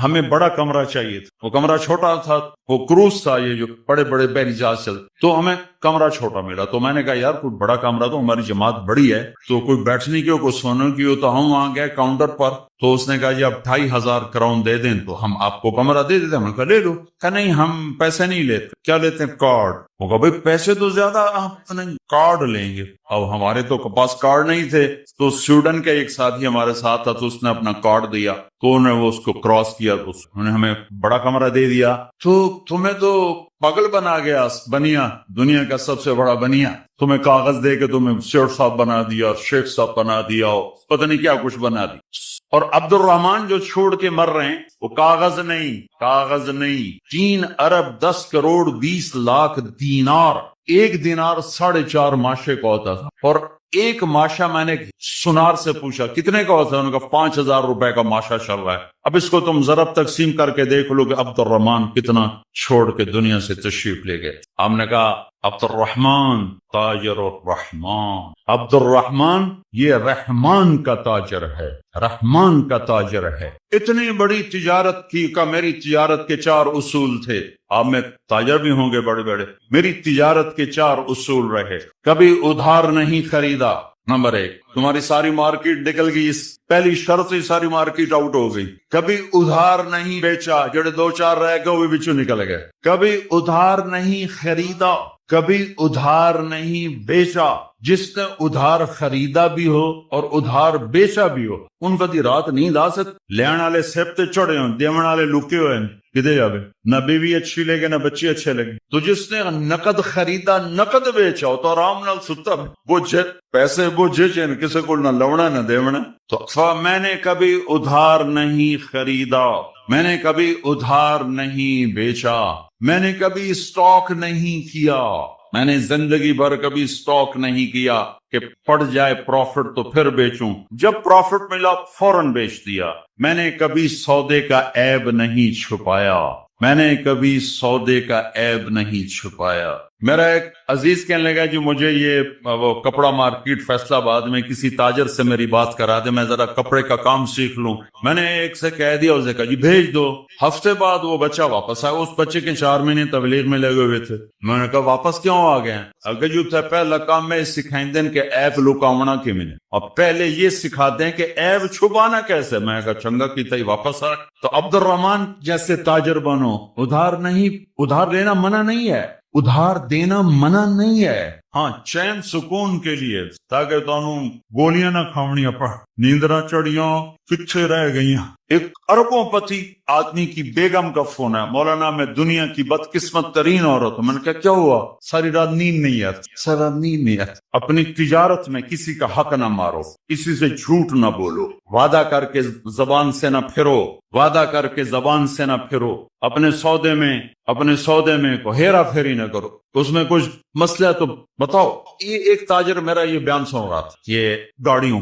[SPEAKER 1] ہمیں بڑا کمرہ چاہیے تھا. وہ کمرہ چھوٹا تھا, وہ کروز تھا, یہ جو بڑے بڑے بحری جہاز چلتے, تو ہمیں کمرہ چھوٹا ملا. تو میں نے کہا یار کوئی بڑا کمرہ, تو ہماری جماعت بڑی ہے, تو کوئی بیٹھنے کی ہو, کوئی سونے کی ہو. تو ہم وہاں گئے کاؤنٹر پر, تو اس نے کہا جی آپ 2500 کراؤن دے دیں تو ہم آپ کو کمرہ دے دیتے. ہم نے کہا لے لو. کہا نہیں ہم پیسے نہیں لیتے. کیا لیتے ہیں؟ کارڈ. وہ کہا بھائی پیسے تو زیادہ, نہیں کارڈ لیں گے. اب ہمارے تو پاس کارڈ نہیں تھے, تو سویڈن کا ایک ساتھی ہمارے ساتھ تھا, تو اس نے اپنا کارڈ دیا, تو انہوں نے وہ اس کو کراس کیا, تو انہوں نے ہمیں بڑا کمرہ دے دیا. تو تمہیں تو پاگل بنا گیا بنیا, دنیا کا سب سے بڑا بنیا. تمہیں کاغذ دے کے تمہیں شیخ صاحب بنا دیا, شیخ صاحب بنا دیا, پتہ نہیں کیا کچھ بنا دی. اور عبد الرحمن جو چھوڑ کے مر رہے ہیں وہ کاغذ نہیں, کاغذ نہیں, 3 ارب 10 کروڑ 20 لاکھ دینار. ایک دینار 4.5 ماشے کا ہوتا تھا. اور ایک ماشا میں نے سنار سے پوچھا کتنے کا ہوتا ہے, انہوں نے کہا 5000 روپے کا ماشا چل رہا ہے. اب اس کو تم ضرب تقسیم کر کے دیکھ لو کہ عبد الرحمن کتنا چھوڑ کے دنیا سے تشریف لے گئے. ہم نے کہا عبد الرحمن تاجر الرحمن، عبد الرحمن یہ رحمان کا تاجر ہے، رحمان کا تاجر ہے۔ اتنی بڑی تجارت کی کا میری تجارت کے 4 اصول تھے۔ آپ میں تاجر بھی ہوں گے بڑے بڑے، میری تجارت کے 4 اصول رہے۔ کبھی ادھار نہیں خریدا، نمبر 1۔ تمہاری ساری مارکیٹ نکل گئی، اس پہلی شرط ہی ساری مارکیٹ آؤٹ ہو گئی۔ کبھی ادھار نہیں بیچا، جڑے 2-4 رہ گئے وہ بچوں نکل گئے۔ کبھی ادھار نہیں خریدا، کبھی ادھار نہیں بیچا۔ جس نے ادھار خریدا بھی ہو اور ادھار بیچا بھی ہو، ان کدی رات نیند آ سکتی؟ لین والے سب تے چڑھے ہوں، دیون والے لکے ہوئے ہیں، کدے جاوے؟ نہ بیوی اچھی لگے نہ بچے اچھے لگے۔ تو جس نے نقد خریدا نقد بیچا ہو تو آرام نال ستا وہ پیسے وہ جن کسی کو نہ لونا نہ دیونا۔ تو میں نے کبھی ادھار نہیں خریدا، میں نے کبھی ادھار نہیں بیچا، میں نے کبھی اسٹاک نہیں کیا، میں نے زندگی بھر کبھی سٹاک نہیں کیا کہ پڑ جائے پروفٹ تو پھر بیچوں، جب پروفٹ ملا فوراً بیچ دیا۔ میں نے کبھی سودے کا عیب نہیں چھپایا، میں نے کبھی سودے کا عیب نہیں چھپایا۔ میرا ایک عزیز کہنے لگا جی مجھے یہ وہ کپڑا مارکیٹ فیصل آباد میں کسی تاجر سے میری بات کرا دے، میں ذرا کپڑے کا کام سیکھ لوں۔ میں نے ایک سے کہہ دیا، اسے کہا جی بھیج دو۔ ہفتے بعد وہ بچہ واپس آیا، اس بچے کے 4 مہینے تبلیغ میں لگے ہوئے تھے۔ میں نے کہا واپس کیوں آ گئے ہیں؟ اگر جو پہلا کام میں سکھائیں دیں کہ عیب لکاونا کی میں نے، اور پہلے یہ سکھا دیں کہ عیب چھپانا کیسے۔ میں کہا چنگا کیتا ہی واپس آ۔ تو عبد الرحمن جیسے تاجر بنو، ادھار نہیں، ادھار لینا منع نہیں ہے، ادھار دینا منع نہیں ہے، ہاں چین سکون کے لیے، تاکہ تانوں گولیاں نہ کھاونیاں پڑ، نیندراں چڑیاں پیچھے رہ گئیاں۔ ایک اربوں پتی آدمی کی بیگم کا فون ہے، مولانا میں دنیا کی بدقسمت ترین عورت ہوں۔ میں نے کہا کیا ہوا؟ ساری رات نیند نہیں آتی، ساری رات نیند نہیں آتی۔ اپنی تجارت میں کسی کا حق نہ مارو، کسی سے جھوٹ نہ بولو، وعدہ کر کے زبان سے نہ پھرو، وعدہ کر کے زبان سے نہ پھرو، اپنے سودے میں کو ہیرا پھیری نہ کرو، اس میں کچھ مسئلہ تو بتاؤ۔ یہ ایک تاجر میرا یہ بیان سن رہا تھا، یہ گاڑیوں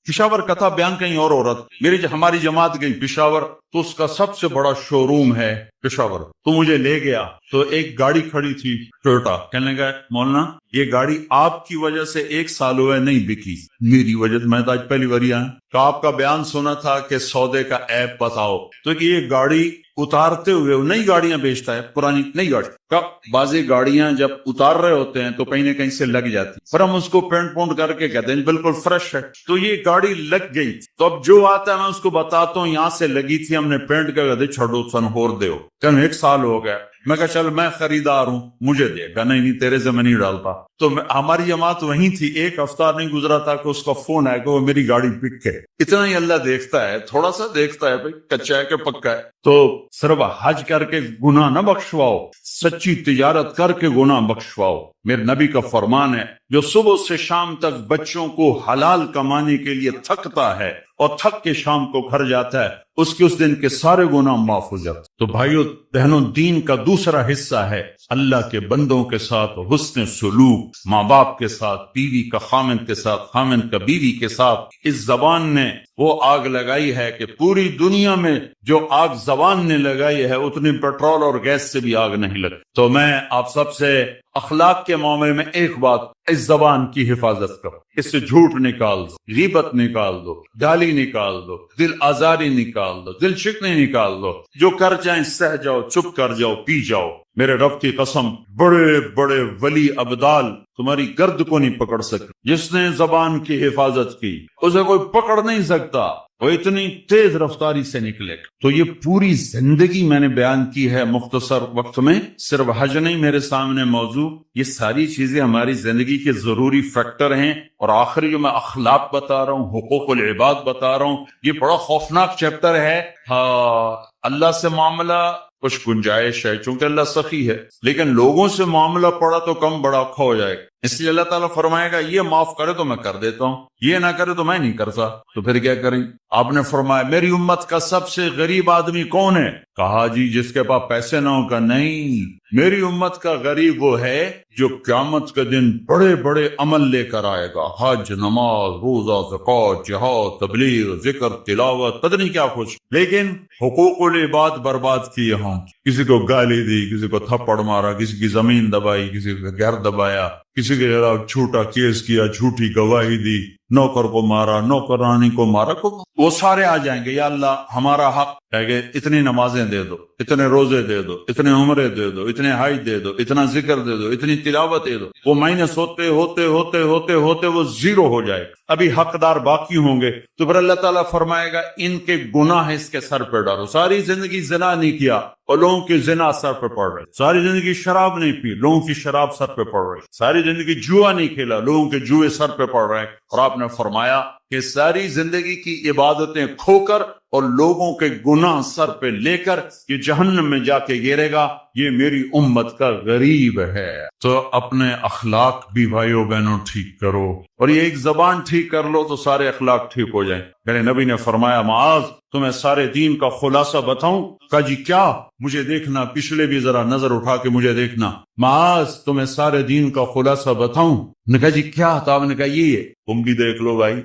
[SPEAKER 1] پشاور کا تھا بیان، کہیں اور ہو رہا تھا۔ ہماری جماعت گئی پشاور، تو اس کا سب سے بڑا شو روم ہے پشاور، تو مجھے لے گیا تو ایک گاڑی کھڑی تھی ٹویوٹا، کہنے لگا مولانا یہ گاڑی آپ کی وجہ سے 1 سال ہوئے نہیں بکی، میری وجہ سے، میں تو آج پہلی بار آیا کہ آپ کا بیان سنا تھا کہ سودے کا عیب بتاؤ، تو یہ گاڑی اتارتے ہوئے وہ نئی گاڑیاں بیچتا ہے، پرانی نئی گاڑی کا بازی گاڑیاں جب اتار رہے ہوتے ہیں تو کہیں نہ کہیں سے لگ جاتی، پر ہم اس کو پینٹ پونٹ کر کے کہتے ہیں بالکل فریش ہے۔ تو یہ گاڑی لگ گئی، تو اب جو آتا ہے میں اس کو بتاتا ہوں یہاں سے لگی تھی، ہم نے پینٹ کر دے، چھوڑو سن ہور دیو، کہ 1 سال ہو گیا۔ میں کہا چل میں خریدار ہوں، مجھے دے گا، نہیں تیرے سے میں نہیں ڈالتا۔ تو ہماری جماعت وہیں تھی، 1 ہفتہ نہیں گزرا تھا کہ اس کا فون آئے کہ وہ میری گاڑی بک ہے۔ اتنا ہی اللہ دیکھتا ہے، تھوڑا سا دیکھتا ہے بھائی کچا ہے کہ پکا ہے۔ تو صرف حج کر کے گناہ نہ بخشواؤ، سچی تجارت کر کے گناہ بخشواؤ۔ میرے نبی کا فرمان ہے جو صبح سے شام تک بچوں کو حلال کمانے کے لیے تھکتا ہے اور تھک کے شام کو گھر جاتا ہے، اس کے اس دن کے سارے گناہ معاف ہو جاتے۔ تو بھائیو بہنوں، دین کا دوسرا حصہ ہے اللہ کے بندوں کے ساتھ حسن سلوک، ماں باپ کے ساتھ، بیوی کا خامن کے ساتھ، خامن کا بیوی کے ساتھ۔ اس زبان نے وہ آگ لگائی ہے کہ پوری دنیا میں جو آگ زبان نے لگائی ہے اتنی پیٹرول اور گیس سے بھی آگ نہیں لگتی۔ تو میں آپ سب سے اخلاق کے معاملے میں ایک بات، اس زبان کی حفاظت کرو، اس سے جھوٹ نکال دو، غیبت نکال دو، گالی نکال دو، دل آزاری نکال دو، دل شکنی نکال دو، جو کر جائیں سہ جاؤ، چپ کر جاؤ، پی جاؤ۔ میرے رب کی قسم، بڑے بڑے ولی ابدال تمہاری گرد کو نہیں پکڑ سکتے۔ جس نے زبان کی حفاظت کی اسے کوئی پکڑ نہیں سکتا، وہ اتنی تیز رفتاری سے نکلے۔ تو یہ پوری زندگی میں نے بیان کی ہے مختصر وقت میں، صرف حج نہیں میرے سامنے موضوع، یہ ساری چیزیں ہماری زندگی کے ضروری فیکٹر ہیں۔ اور آخری جو میں اخلاق بتا رہا ہوں، حقوق العباد بتا رہا ہوں، یہ بڑا خوفناک چیپٹر ہے۔ اللہ سے معاملہ کچھ گنجائش ہے چونکہ اللہ سخی ہے، لیکن لوگوں سے معاملہ پڑا تو کم بڑا ہو جائے گا، اس لیے اللہ تعالیٰ فرمائے گا یہ معاف کرے تو میں کر دیتا ہوں، یہ نہ کرے تو میں نہیں کرتا، تو پھر کیا کریں؟ آپ نے فرمایا میری امت کا سب سے غریب آدمی کون ہے؟ کہا جی جس کے پاس پیسے نہ ہو۔ کا نہیں، میری امت کا غریب وہ ہے جو قیامت کے دن بڑے بڑے عمل لے کر آئے گا، حج، نماز، روزہ، زکوٰۃ، جہاد، تبلیغ، ذکر، تلاوت، پتہ نہیں کیا کچھ، لیکن حقوق العباد برباد کیے ہوں، کسی کو گالی دی، کسی کو تھپڑ مارا، کسی کی زمین دبائی، کسی کا گھر دبایا، کسی کے خلاف جھوٹا کیس کیا، جھوٹی گواہی دی، نوکر کو مارا، نوکرانی کو مارا، وہ سارے آ جائیں گے، یا اللہ ہمارا حق ہے کہ اتنی نمازیں دے دو، اتنے روزے دے دو، اتنے عمرے دے دو، اتنے حج دے دو، اتنا ذکر دے دو، اتنی تلاوت دے دو۔ وہ مائنس ہوتے ہوتے ہوتے ہوتے ہوتے وہ زیرو ہو جائے، ابھی حقدار باقی ہوں گے، تو پھر اللہ تعالیٰ فرمائے گا ان کے گناہ اس کے سر پہ ڈالو۔ ساری زندگی زنا نہیں کیا اور لوگوں کی زنا سر پہ پڑ رہی، ساری زندگی شراب نہیں پی، لوگوں کی شراب سر پہ پڑ رہی، ساری زندگی جوا نہیں کھیلا، لوگوں کے جوئے سر پہ پڑ رہے ہیں، اور آپ نے فرمایا کہ ساری زندگی کی عبادتیں کھو کر اور لوگوں کے گناہ سر پہ لے کر یہ جہنم میں جا کے گرے گا، یہ میری امت کا غریب ہے۔ تو اپنے اخلاق بھی بھائیو بہنوں ٹھیک کرو، اور یہ ایک زبان ٹھیک کر لو تو سارے اخلاق ٹھیک ہو جائیں۔ میرے نبی نے فرمایا معاذ تمہیں سارے دین کا خلاصہ بتاؤں؟ کہا جی کیا؟ مجھے دیکھنا، پچھلے بھی ذرا نظر اٹھا کے مجھے دیکھنا۔ معاذ تمہیں سارے دین کا خلاصہ بتاؤں؟ نے کہا جی کیا؟ تو آپ نے کہا یہ ہے، تم بھی دیکھ لو بھائی،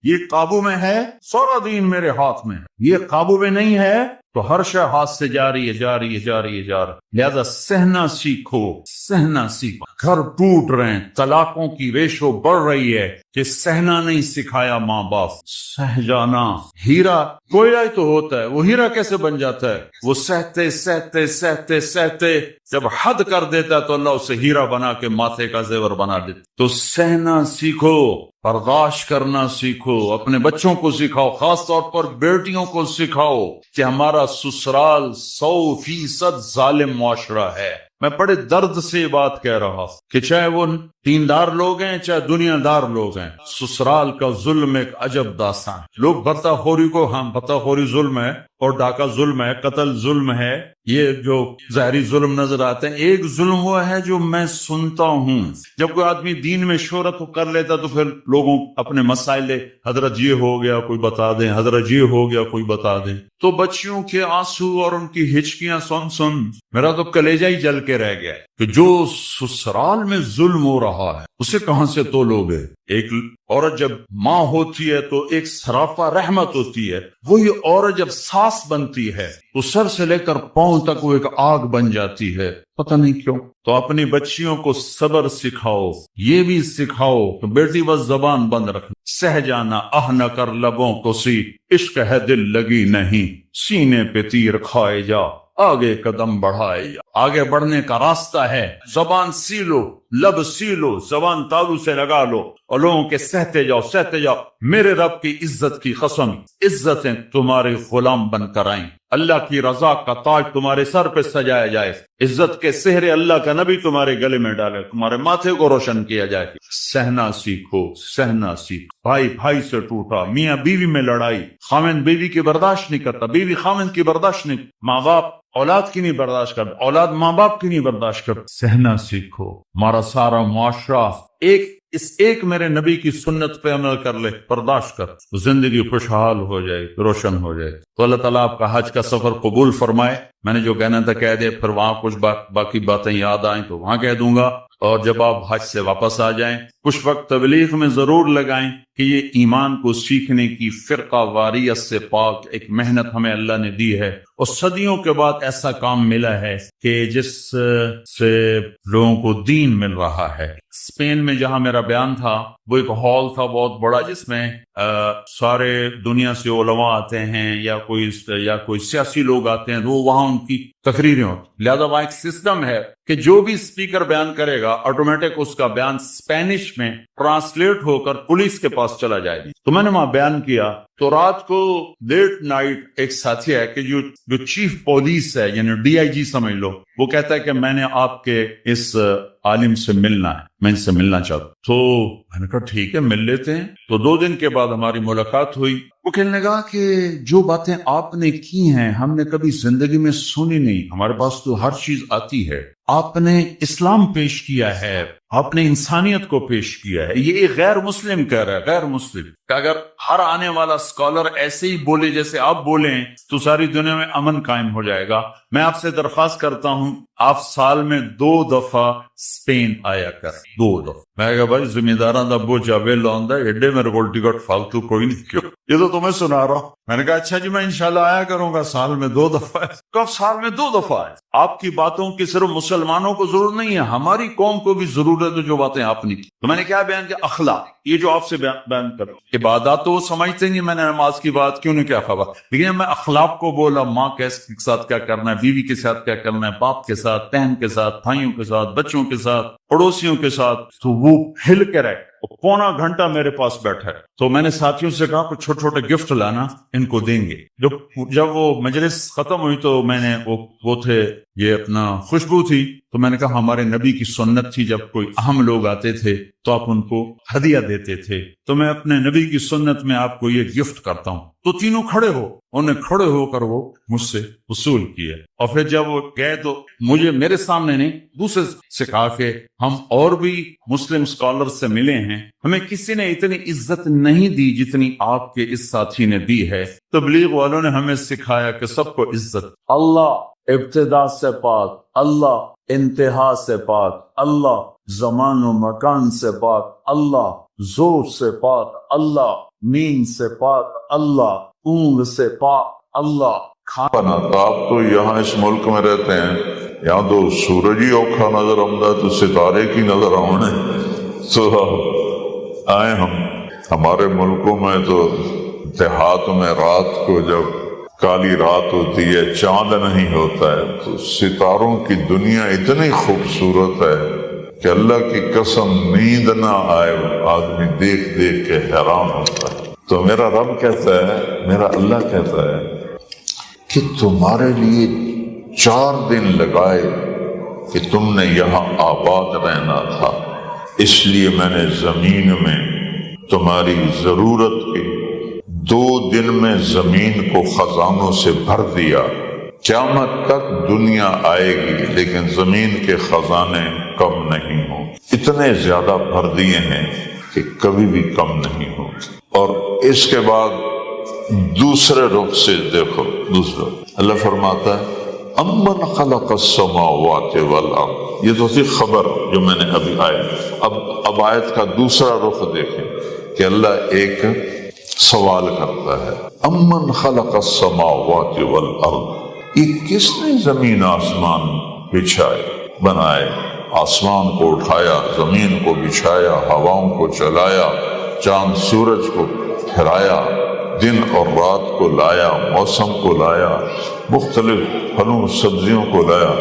[SPEAKER 1] یہ قابو میں ہے، سارا دین میرے ہاتھ میں ہے، یہ قابو میں نہیں ہے تو ہر شے ہاتھ سے جا رہی ہے، جا رہی ہے، جا رہی ہے، جا رہی ہے۔ لہذا سہنا سیکھو، سہنا سیکھو۔ گھر ٹوٹ رہے ہیں، طلاقوں کی ریشو بڑھ رہی ہے کہ سہنا نہیں سکھایا ماں باپ، سہ جانا۔ ہیرا کوئلہ ہی تو ہوتا ہے، وہ ہیرا کیسے بن جاتا ہے؟ وہ سہتے سہتے سہتے سہتے جب حد کر دیتا ہے تو اللہ اسے ہیرا بنا کے ماتھے کا زیور بنا دیتا۔ تو سہنا سیکھو، برداشت کرنا سیکھو، اپنے بچوں کو سکھاؤ، خاص طور پر بیٹیوں کو سکھاؤ کہ ہمارا سسرال 100% ظالم معاشرہ ہے۔ میں بڑے درد سے یہ بات کہہ رہا ہوں کہ چاہے وہ دیندار لوگ ہیں چاہے دنیا دار لوگ ہیں، سسرال کا ظلم ایک عجب داستان۔ لوگ بھتہ خوری کو، ہم بھتہ خوری ظلم ہے اور ڈاکہ ظلم ہے، قتل ظلم ہے، یہ جو ظاہری ظلم نظر آتے ہیں۔ ایک ظلم وہ ہے جو میں سنتا ہوں، جب کوئی آدمی دین میں شہرت کو کر لیتا تو پھر لوگوں اپنے مسائل، حضرت یہ ہو گیا کوئی بتا دیں، حضرت یہ ہو گیا کوئی بتا دیں، تو بچیوں کے آنسو اور ان کی ہچکیاں سن میرا تو کلیجہ ہی جل کے رہ گیا ہے کہ جو سسرال میں ظلم ہو رہا ہے اسے کہاں سے تولو گے؟ ایک عورت جب ماں ہوتی ہے تو ایک سراپا رحمت ہوتی ہے، وہی عورت جب ساس بنتی ہے تو سر سے لے کر پاؤں تک وہ ایک آگ بن جاتی ہے، پتہ نہیں کیوں۔ تو اپنی بچیوں کو صبر سکھاؤ، یہ بھی سکھاؤ کہ بیٹی بس زبان بند رکھنا، سہ جانا، آہ نہ کر لبوں کو سی، عشق ہے دل لگی نہیں، سینے پہ تیر کھائے جا، آگے قدم بڑھائے جا۔ آگے بڑھنے کا راستہ ہے، زبان سی لو، لب سی لو، زبان تالو سے لگا لو اور لوگوں کے سہتے جاؤ، سہتے جاؤ۔ میرے رب کی عزت کی قسم، عزتیں تمہارے غلام بن کر آئیں، اللہ کی رضا کا تاج تمہارے سر پہ سجایا جائے، عزت کے سہرے اللہ کا نبی تمہارے گلے میں ڈالے، تمہارے ماتھے کو روشن کیا جائے۔ سہنا سیکھو، سہنا سیکھو۔ بھائی بھائی سے ٹوٹا، میاں بیوی میں لڑائی، خاوند بیوی کی برداشت نہیں کرتا، بیوی خاوند کی برداشت نہیں، ماں باپ اولاد کی نہیں برداشت کرتا، اولاد ماں باپ کی نہیں برداشت کرتا۔ سہنا سیکھو۔ ہمارا سارا معاشرہ ایک میرے نبی کی سنت پہ عمل کر لے، برداشت کر، زندگی خوشحال ہو جائے، روشن ہو جائے۔ تو اللہ تعالیٰ آپ کا حج کا سفر قبول فرمائے۔ میں نے جو کہنا تھا کہہ دے، پھر وہاں کچھ باقی باتیں یاد آئیں تو وہاں کہہ دوں گا، اور جب آپ حج سے واپس آ جائیں کچھ وقت تبلیغ میں ضرور لگائیں کہ یہ ایمان کو سیکھنے کی فرقہ واریت سے پاک ایک محنت ہمیں اللہ نے دی ہے، اور صدیوں کے بعد ایسا کام ملا ہے کہ جس سے لوگوں کو دین مل رہا ہے۔ اسپین میں جہاں میرا بیان تھا وہ ایک ہال تھا بہت بڑا، جس میں سارے دنیا سے علماء آتے ہیں یا کوئی سیاسی لوگ آتے ہیں، وہ وہاں ان کی تقریریں ہوتی، لہذا وہاں ایک سسٹم ہے کہ جو بھی اسپیکر بیان کرے گا آٹومیٹک اس کا بیان اسپینش میں ٹرانسلیٹ ہو کر پولیس کے پاس چلا جائے گی۔ تو میں نے وہاں بیان کیا تو رات کو لیٹ نائٹ ایک ساتھی ہے کہ جو چیف پولیس ہے، یعنی ڈی آئی جی سمجھ لو، وہ کہتا ہے کہ میں نے آپ کے اس عالم سے ملنا ہے، میں ان سے ملنا چاہتا ہوں۔ تو میں نے کہا ٹھیک ہے مل لیتے ہیں۔ تو 2 دن کے بعد ہماری ملاقات ہوئی۔ وہ کہنے لگا کہ جو باتیں آپ نے کی ہیں ہم نے کبھی زندگی میں سنی نہیں، ہمارے پاس تو ہر چیز آتی ہے، آپ نے اسلام پیش کیا ہے، آپ نے انسانیت کو پیش کیا ہے. یہ ایک غیر مسلم کہہ رہا ہے، غیر مسلم کہ اگر ہر آنے والا اسکالر ایسے ہی بولے جیسے آپ بولیں تو ساری دنیا میں امن قائم ہو جائے گا. میں آپ سے درخواست کرتا ہوں آپ سال میں 2 دفعہ اسپین آیا کر، 2 دفعہ. میں کہا بھائی ذمہ داراں دا بوجھ ویلا ہوندا ایڈے میرے کول ٹکٹ فالتو کوئی نہیں، کیوں یہ تو تمہیں سنا رہا ہوں. میں نے کہا اچھا جی میں انشاءاللہ آیا کروں گا سال میں 2 دفعہ. کب سال میں 2 دفعہ ہے؟ آپ کی باتوں کی صرف مسلمانوں کو ضرورت نہیں ہے، ہماری قوم کو بھی ضرورت ہے جو باتیں آپ نے کی. تو میں نے کیا بیان کیا؟ اخلاق. یہ جو آپ سے بیان کر عبادات تو وہ سمجھتے نہیں، میں نے نماز کی بات کیوں نہیں کیا خبر، لیکن میں اخلاق کو بولا، ماں کے ساتھ کیا کرنا ہے، بیوی کے ساتھ کیا کرنا ہے، باپ کے ساتھ، بہن کے ساتھ، بھائیوں کے ساتھ، بچوں کے ساتھ، پڑوسیوں کے ساتھ، تو وہ ہل کے رہے. پونا گھنٹہ میرے پاس بیٹھا ہے. تو میں نے ساتھیوں سے کہا کچھ چھوٹے چھوٹے گفٹ لانا، ان کو دیں گے. جب وہ مجلس ختم ہوئی تو میں نے وہ تھے یہ اپنا خوشبو تھی، تو میں نے کہا ہمارے نبی کی سنت تھی جب کوئی اہم لوگ آتے تھے تو آپ ان کو ہدیہ دیتے تھے، تو میں اپنے نبی کی سنت میں آپ کو یہ گفٹ کرتا ہوں. تو تینوں کھڑے ہو، انہیں کھڑے ہو کر وہ مجھ سے وصول کیے. اور پھر جب وہ گئے تو مجھے میرے سامنے نہیں دوسرے سے کہا کہ ہم اور بھی مسلم اسکالر سے ملے ہیں، ہمیں کسی نے اتنی عزت نہیں دی جتنی آپ کے اس ساتھی نے دی ہے. تبلیغ والوں نے ہمیں سکھایا کہ سب کو عزت، اللہ ابتدا سے پاک، اللہ انتہا سے پاک، اللہ زمان و مکان سے پاک، اللہ زور سے پاک، اللہ نیند سے پاک، اللہ اونگ سے پاک، اللہ
[SPEAKER 2] کھانا. آپ تو یہاں اس ملک میں رہتے ہیں، یہاں تو سورج ہی اوکھا نظر آتا ہے تو ستارے کی نظر آنے. تو آئے ہمارے ملکوں میں تو دیہات میں رات کو جب کالی رات ہوتی ہے، چاند نہیں ہوتا ہے، تو ستاروں کی دنیا اتنی خوبصورت ہے کہ اللہ کی قسم نیند نہ آئے، آدمی دیکھ دیکھ کے حیران ہوتا ہے. تو میرا رب کہتا ہے، میرا اللہ کہتا ہے کہ تمہارے لیے 4 دن لگائے کہ تم نے یہاں آباد رہنا تھا، اس لیے میں نے زمین میں تمہاری ضرورت کے 2 دن میں زمین کو خزانوں سے بھر دیا. قیامت تک دنیا آئے گی لیکن زمین کے خزانے کم نہیں ہوں. اتنے زیادہ بھر دیے ہیں کہ کبھی بھی کم نہیں ہوں. اور اس کے بعد دوسرے رخ سے دیکھو، دوسرا اللہ فرماتا ہے امن خلق السماوات والارض. یہ تو تھی خبر جو میں نے ابھی اب آیت کا دوسرا رخ دیکھیں کہ اللہ ایک سوال کرتا ہے، امن خلق السماوات والارض، یہ کس نے زمین آسمان بچھائے بنائے؟ آسمان کو اٹھایا، زمین کو بچھایا، ہواؤں کو چلایا، چاند سورج کو پھرایا، دن اور رات کو لایا، موسم کو لایا، مختلف پھلوں سبزیوں کو لایا.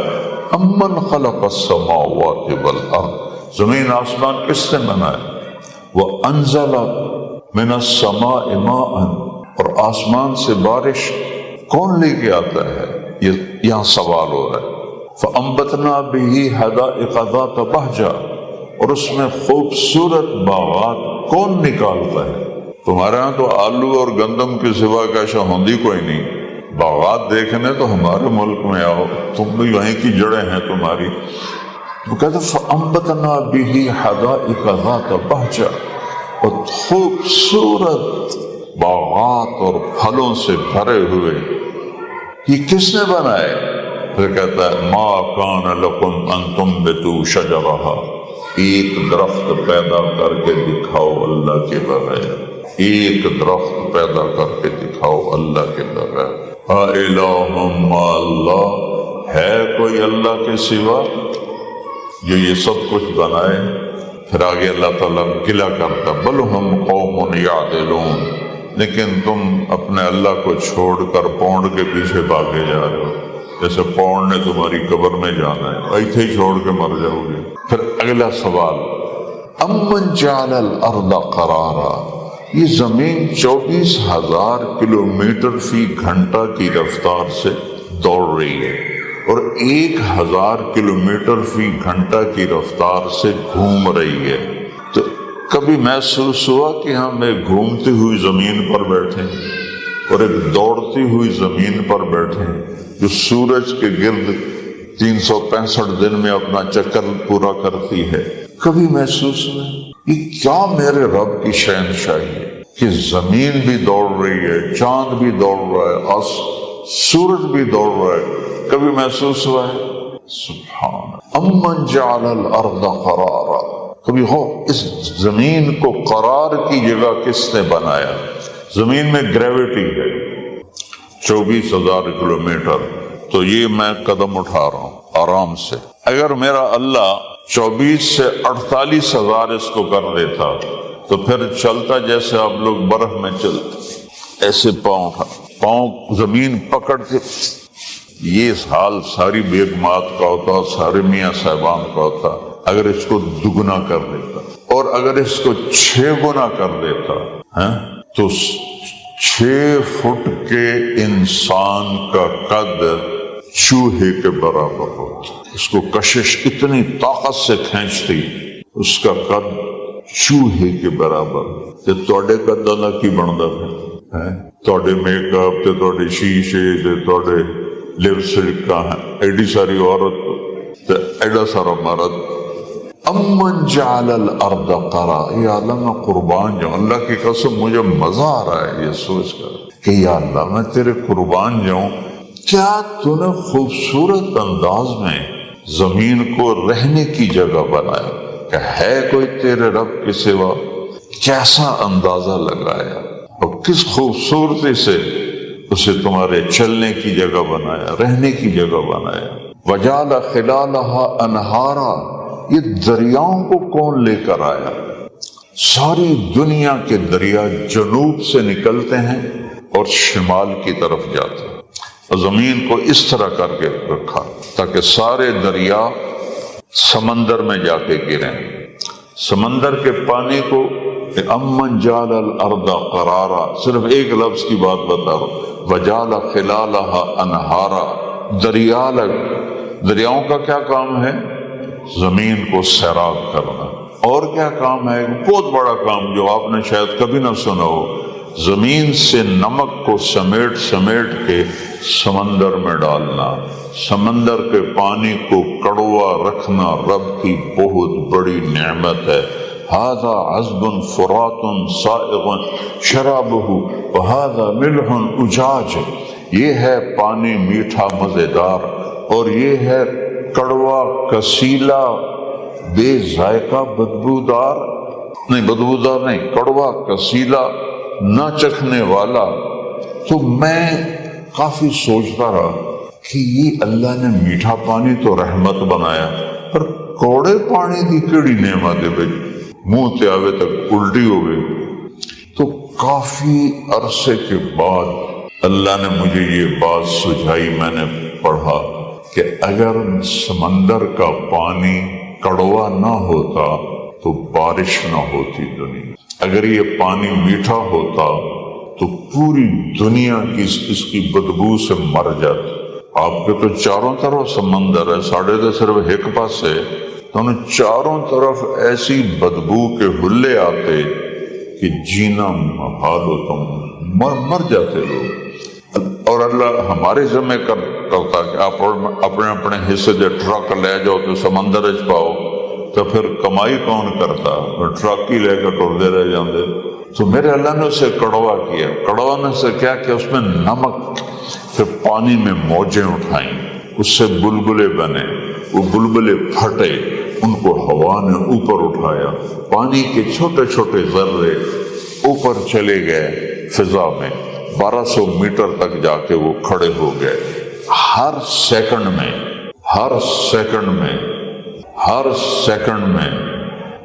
[SPEAKER 2] امن خلق السماوات والارض، زمین آسمان کس نے بنائے؟ وانزل من السماء ماء، اور آسمان سے بارش کون لے کے آتا ہے؟ یہ یہاں سوال ہو رہا ہے. فانبتنا به حدائق ذات بهجة، اور اس میں خوبصورت باغات کون نکالتا ہے؟ تمہارے ہاں تو آلو اور گندم کے سوا کا شہوندی کوئی نہیں. باغات دیکھنے تو ہمارے ملک میں آؤ، تم بھی وہیں کی جڑیں ہیں تمہاری. تو کہتے فانبتنا به حدائق ذات بهجة، اور خوبصورت باغات اور پھلوں سے بھرے ہوئے. یہ کس نے بنائے؟ پھر کہتا ہے ما کان لکم ان تنبتوا شجرہا، ایک درخت پیدا کر کے دکھاؤ اللہ کے بغیر، ایک درخت پیدا کر کے دکھاؤ اللہ کے بغیر. الہ مع اللہ، ہے کوئی اللہ کے سوا جو یہ سب کچھ بنائے؟ پھر آگے اللہ تعالیٰ گلہ کرتا بل ہم قوم یعدلون، لیکن تم اپنے اللہ کو چھوڑ کر پونڈ کے پیچھے بھاگے جا رہے ہو، جیسے پونڈ نے تمہاری قبر میں جانا ہے، ایتھے ہی چھوڑ کے مر جاؤ گے. پھر اگلا سوال امن جعل الارض قرارا، یہ زمین 24,000 کلومیٹر فی گھنٹہ کی رفتار سے دوڑ رہی ہے اور 1,000 کلومیٹر فی گھنٹہ کی رفتار سے گھوم رہی ہے. تو کبھی محسوس ہوا کہ ہم ایک گھومتی ہوئی زمین پر بیٹھے اور ایک دوڑتی ہوئی زمین پر بیٹھے جو سورج کے گرد 365 دن میں اپنا چکر پورا کرتی ہے، کبھی محسوس نہیں یہ کیا میرے رب کی شہنشاہی ہے کہ زمین بھی دوڑ رہی ہے، چاند بھی دوڑ رہا ہے، سورج بھی دوڑ رہا ہے، کبھی محسوس ہوا ہے؟ سبحان امن جعل الارض قرارا، کبھی ہو اس زمین کو قرار کی جگہ کس نے بنایا؟ زمین میں گریویٹی ہے 24,000 کلومیٹر، تو یہ میں قدم اٹھا رہا ہوں آرام سے، اگر میرا اللہ 24 سے 48,000 اس کو کر دیتا تو پھر چلتا جیسے آپ لوگ برف میں چلتے، ایسے پاؤں زمین پکڑ کے، یہ حال ساری بیگمات کا ہوتا، سارے میاں صاحبان کا ہوتا اگر اس کو دگنا کر دیتا، اور اگر اس کو 6 گنا کر دیتا تو 6 فٹ کے انسان کا قد چوہے کے برابر ہوتا، اس کو کشش اتنی طاقت سے کھینچتی اس کا قد چوہے کے برابر، تے توڑے قد اللہ کی بندا ہے، توڑے میک اپ تے توڑے شیشے تے توڑے لپسٹک کا ہے، ایڈی ساری عورت تے ایڈا سارا مرد۔ امن جعل الارض قرارا، یا اللہ میں قربان جاؤں، اللہ کی قسم مجھے مزہ آ رہا ہے یہ سوچ کر کہ یا اللہ میں تیرے قربان جاؤں، کیا تو نے خوبصورت انداز میں زمین کو رہنے کی جگہ بنایا، کہ ہے کوئی تیرے رب کے سوا؟ کیسا اندازہ لگایا اور کس خوبصورتی سے اسے تمہارے چلنے کی جگہ بنایا، رہنے کی جگہ بنایا۔ وجعل خلالہا انہارا، یہ دریاؤں کو کون لے کر آیا؟ ساری دنیا کے دریا جنوب سے نکلتے ہیں اور شمال کی طرف جاتے ہیں، اور زمین کو اس طرح کر کے رکھا تاکہ سارے دریا سمندر میں جا کے گریں۔ سمندر کے پانی کو امن جعل الارض قرارا، صرف ایک لفظ کی بات بتا رہا ہوں، وجعل خلالہا انہارا، دریاؤں کا کیا کام ہے؟ زمین کو سیراب کرنا۔ اور کیا کام ہے؟ بہت بڑا کام جو آپ نے شاید کبھی نہ سنا ہو، زمین سے نمک کو سمیٹ کے سمندر میں ڈالنا، سمندر کے پانی کو کڑوا رکھنا رب کی بہت بڑی نعمت ہے۔ ھذا عذب فرات سائغ شرابہ وھذا ملح اجاج، یہ ہے پانی میٹھا مزیدار اور یہ ہے کڑوا کسیلا بے ذائقہ بدبودار نہیں، کڑوا کسیلا نہ چکھنے والا۔ تو میں کافی سوچتا رہا کہ یہ اللہ نے میٹھا پانی تو رحمت بنایا، پر کوڑے پانی دی کیڑی نعمت ہے بھائی، منہ تے آوے تک الٹی ہو گئی۔ تو کافی عرصے کے بعد اللہ نے مجھے یہ بات سجھائی، میں نے پڑھا کہ اگر سمندر کا پانی کڑوا نہ ہوتا تو بارش نہ ہوتی دنیا، اگر یہ پانی میٹھا ہوتا تو پوری دنیا کی اس کی بدبو سے مر جاتی۔ آپ کے تو چاروں طرف سمندر ہے، ساڑھے تو صرف ایک پاس ہے، تو انہیں چاروں طرف ایسی بدبو کے حلے آتے کہ جینا محال ہو، تم مر جاتے لوگ۔ اور اللہ ہمارے ذمہ کرتا کہ آپ اپنے اپنے حصے دے ٹرک لے جاؤ تو سمندر اچ پاؤ، تو پھر کمائی کون کرتا؟ ٹرک ہی لے کر ٹردے رہ جاندے۔ تو میرے اللہ نے اسے کڑوا کیا، کڑوا نے سے کیا کہ اس میں نمک، پھر پانی میں موجیں اٹھائیں، اس سے بلبلے بنے، وہ بلبلے پھٹے، ان کو ہوا نے اوپر اٹھایا، پانی کے چھوٹے چھوٹے ذرے اوپر چلے گئے فضا میں، 1200 میٹر تک جا کے وہ کھڑے ہو گئے۔ ہر سیکنڈ میں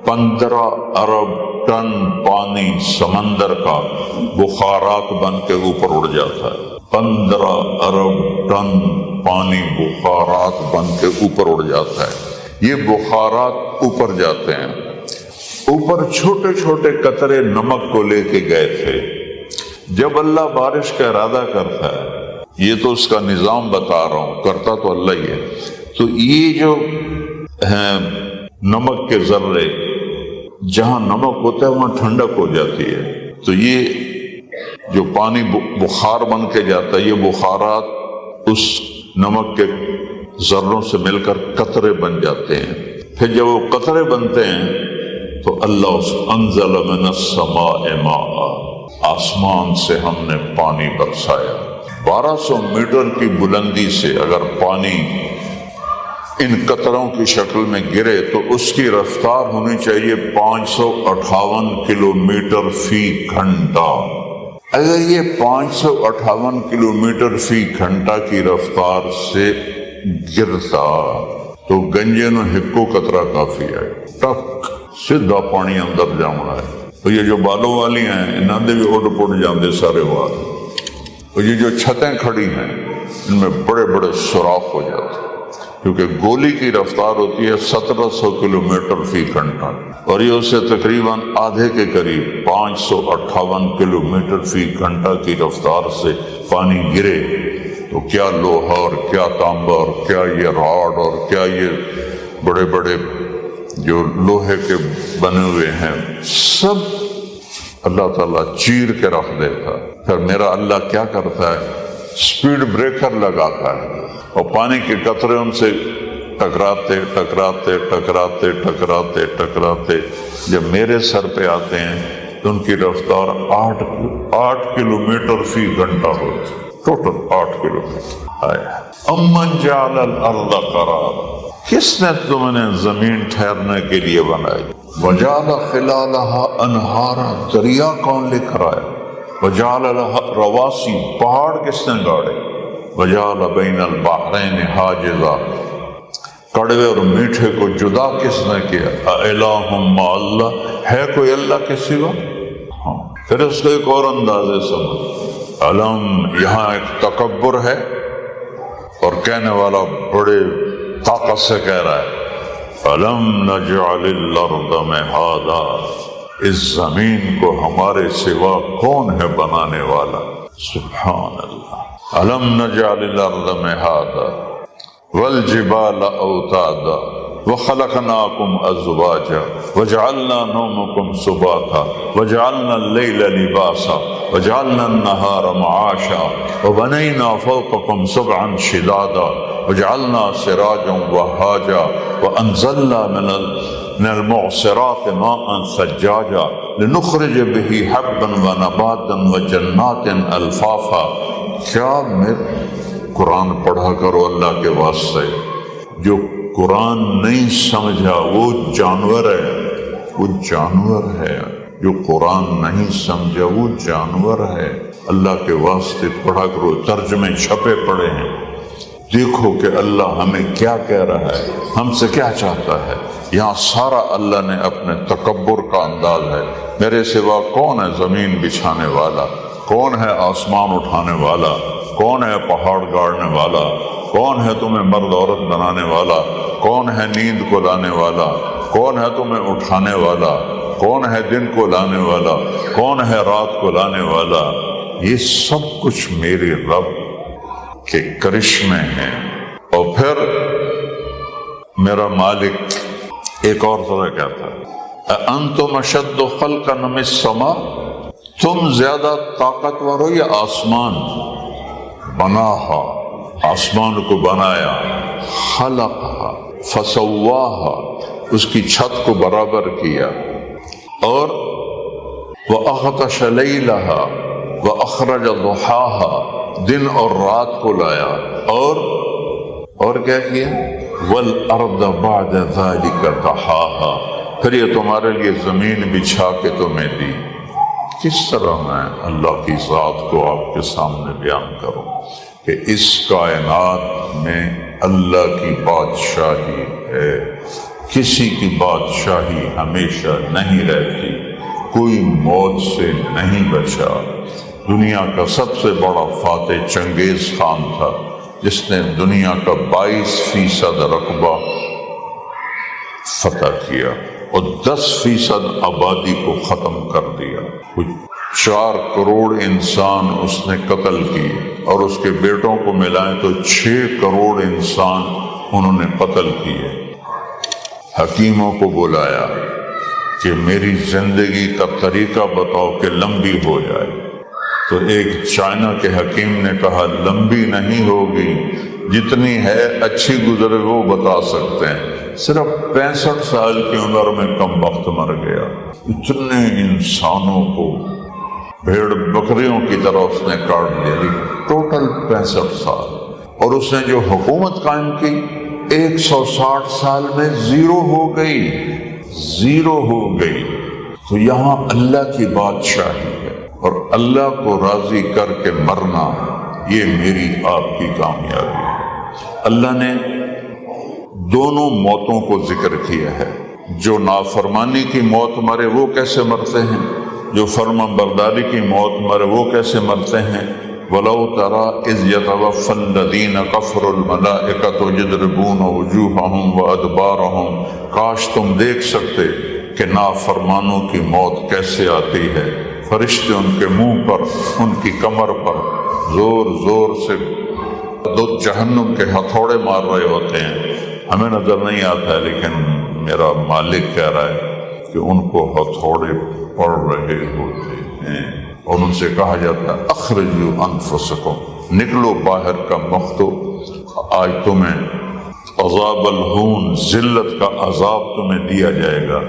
[SPEAKER 2] 15 ارب ٹن پانی سمندر کا بخارات بن کے اوپر اڑ جاتا ہے۔ 15 ارب ٹن پانی بخارات بن کے اوپر اڑ جاتا ہے۔ یہ بخارات اوپر جاتے ہیں، اوپر چھوٹے چھوٹے قطرے نمک کو لے کے گئے تھے۔ جب اللہ بارش کا ارادہ کرتا ہے، یہ تو اس کا نظام بتا رہا ہوں، کرتا تو اللہ ہی ہے، تو یہ جو نمک کے ذرے، جہاں نمک ہوتا ہے وہاں ٹھنڈک ہو جاتی ہے، تو یہ جو پانی بخار بن کے جاتا ہے، یہ بخارات اس نمک کے ذروں سے مل کر قطرے بن جاتے ہیں. پھر جب وہ قطرے بنتے ہیں تو اللہ انزل من السماء ماء، آسمان سے ہم نے پانی برسایا. 1200 میٹر کی بلندی سے اگر پانی ان قطروں کی شکل میں گرے تو اس کی رفتار ہونی چاہیے 558 کلومیٹر فی گھنٹہ. اگر یہ 558 کلومیٹر فی گھنٹہ کی رفتار سے گرتا تو گنجے نو ہکو قطرہ کافی ہے، ٹک سیدھا پانی اندر جانا ہے. تو یہ جو بالوں والی ہیں انہوں نے بھی اڈ پڑ جاندے سارے وال. اور یہ جو چھتیں کھڑی ہیں ان میں بڑے بڑے سوراخ ہو جاتے کیونکہ گولی کی رفتار ہوتی ہے 1700 کلومیٹر فی گھنٹہ اور یہ اسے تقریباً آدھے کے قریب 558 کلومیٹر فی گھنٹہ کی رفتار سے پانی گرے تو کیا لوہا اور کیا تانبا اور کیا یہ راڈ اور کیا یہ بڑے بڑے جو لوہے کے بنے ہوئے ہیں سب اللہ تعالیٰ چیر کے رکھ دیتا. پھر میرا اللہ کیا کرتا ہے، سپیڈ بریکر لگاتا ہے اور پانی کے قطرے ان سے ٹکراتے ٹکراتے ٹکراتے ٹکراتے ٹکراتے جب میرے سر پہ آتے ہیں تو ان کی رفتار 8 کلومیٹر فی گھنٹہ ہوتی، ٹوٹل 8 کلومیٹر. امن جعل الارض قرارا، کس نے تم نے زمین ٹھہرنے کے لیے بنائی. وجعل خلالها انہارا، دریا کون لکھ رہا ہے. وجعل لها رواسی، پہاڑ کس نے گاڑے. وجعل بین البحرین حاجزا، کڑوے اور میٹھے کو جدا کس نے کیا. اِلٰہٌ مع اللہ، ہے کوئی اللہ کے سوا. ہاں پھر اس کو ایک اور اندازے سمجھ. علم، یہاں ایک تکبر ہے اور کہنے والا بڑے طاقت سے کہہ رہا ہے علم نجعل الارض مہادا، اس زمین کو ہمارے سوا کون ہے بنانے والا. سبحان اللہ. علم نجعل الارض مہادا والجبال اوتادا وخلقناکم ازواجا وجعلنا نومکم سباتا وجعلنا اللیل لباسا وجعلنا النہار معاشا وبنینا فوقکم سبعا شدادا وجعلنا سراجا وہاجا وانزلنا من المعصرات ماء ثجاجا لنخرج به حبا ونباتا وجنات الفافا. کیا میں قرآن پڑھا کرو اللہ کے واسطے. جو قرآن نہیں سمجھا وہ جانور ہے، وہ جانور ہے. جو قرآن نہیں سمجھا وہ جانور ہے. اللہ کے واسطے پڑھا کرو. ترجمے چھپے پڑے ہیں، دیکھو کہ اللہ ہمیں کیا کہہ رہا ہے، ہم سے کیا چاہتا ہے. یہاں سارا اللہ نے اپنے تکبر کا انداز ہے. میرے سوا کون ہے زمین بچھانے والا، کون ہے آسمان اٹھانے والا، کون ہے پہاڑ گاڑنے والا، کون ہے تمہیں مرد عورت بنانے والا، کون ہے نیند کو لانے والا، کون ہے تمہیں اٹھانے والا، کون ہے دن کو لانے والا، کون ہے رات کو لانے والا. یہ سب کچھ میرے رب کے کرشمے ہیں. اور پھر میرا مالک ایک اور طرح کہتا ہے انتم اشد خلقا من السماء، تم زیادہ طاقتور ہو یا آسمان. بناہا، آسمان کو بنایا. خلقہا فسواہا، اس کی چھت کو برابر کیا. اور وَأَغْطَشَ لَيْلَهَا وَأَخْرَجَ ضُحَاهَا، دن اور رات کو لایا. اور کیا کیا. وَالْأَرْضَ بَعْدَ ذَلِكَ دَحَاهَا، پھر یہ تمہارے لیے زمین بچھا کے تمہیں دی. کس طرح میں اللہ کی ذات کو آپ کے سامنے بیان کروں کہ اس کائنات میں اللہ کی بادشاہی ہے. کسی کی بادشاہی ہمیشہ نہیں رہتی، کوئی موت سے نہیں بچا. دنیا کا سب سے بڑا فاتح چنگیز خان تھا جس نے دنیا کا 22% رقبہ فتح کیا اور 10% آبادی کو ختم کر دیا. 4 کروڑ انسان اس نے قتل کیے اور اس کے بیٹوں کو ملائیں تو 6 کروڑ انسان انہوں نے قتل کیے. حکیموں کو بلایا کہ میری زندگی کا طریقہ بتاؤ کہ لمبی ہو جائے. تو ایک چائنا کے حکیم نے کہا لمبی نہیں ہوگی، جتنی ہے اچھی گزرے وہ بتا سکتے ہیں۔ صرف 65 سال کی عمر میں کم وقت مر گیا۔ اتنے انسانوں کو بھیڑ بکریوں کی طرح اس نے کاٹ دیا، ٹوٹل 65 سال۔ اور اس نے جو حکومت قائم کی 160 سال میں زیرو ہو گئی، زیرو ہو گئی۔ تو یہاں اللہ کی بادشاہی ہے، اور اللہ کو راضی کر کے مرنا یہ میری آپ کی کامیابی ہے۔ اللہ نے دونوں موتوں کو ذکر کیا ہے۔ جو نافرمانی کی موت مرے وہ کیسے مرتے ہیں، جو فرما برداری کی موت مرے وہ کیسے مرتے ہیں۔ وَلَوْ تَرَىٰ إِذْ يَتَوَفَّى الَّذِينَ كَفَرُوا الْمَلَائِكَةُ يَضْرِبُونَ وُجُوهَهُمْ وَأَدْبَارَهُمْ، کاش تم دیکھ سکتے کہ نافرمانوں کی موت کیسے آتی ہے۔ فرشتے ان کے منہ پر، ان کی کمر پر زور زور سے دو جہنم کے ہتھوڑے مار رہے ہوتے ہیں۔ ہمیں نظر نہیں آتا ہے، لیکن میرا مالک کہہ رہا ہے کہ ان کو ہتھوڑے پڑ رہے ہوتے ہیں، اور ان سے کہا جاتا ہے اخرجوا انفسکم، نکلو باہر کا مختو، آج تمہیں عذاب الہون، ذلت کا عذاب تمہیں دیا جائے گا۔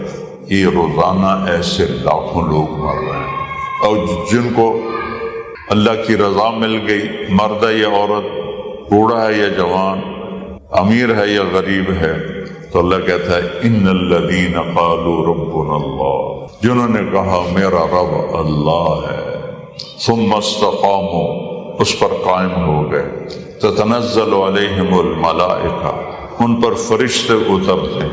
[SPEAKER 2] یہ روزانہ ایسے لاکھوں لوگ مر رہے ہیں، اور جن کو اللہ کی رضا مل گئی، مرد ہے یا عورت، بوڑھا ہے یا جوان، امیر ہے یا غریب ہے، تو اللہ کہتا ہے ان الذین قالوا ربنا اللہ، جنہوں نے کہا میرا رب اللہ ہے، ثم استقاموا، اس پر قائم ہو گئے، تتنزل علیہم الملائکہ، ان پر فرشتے اترتے۔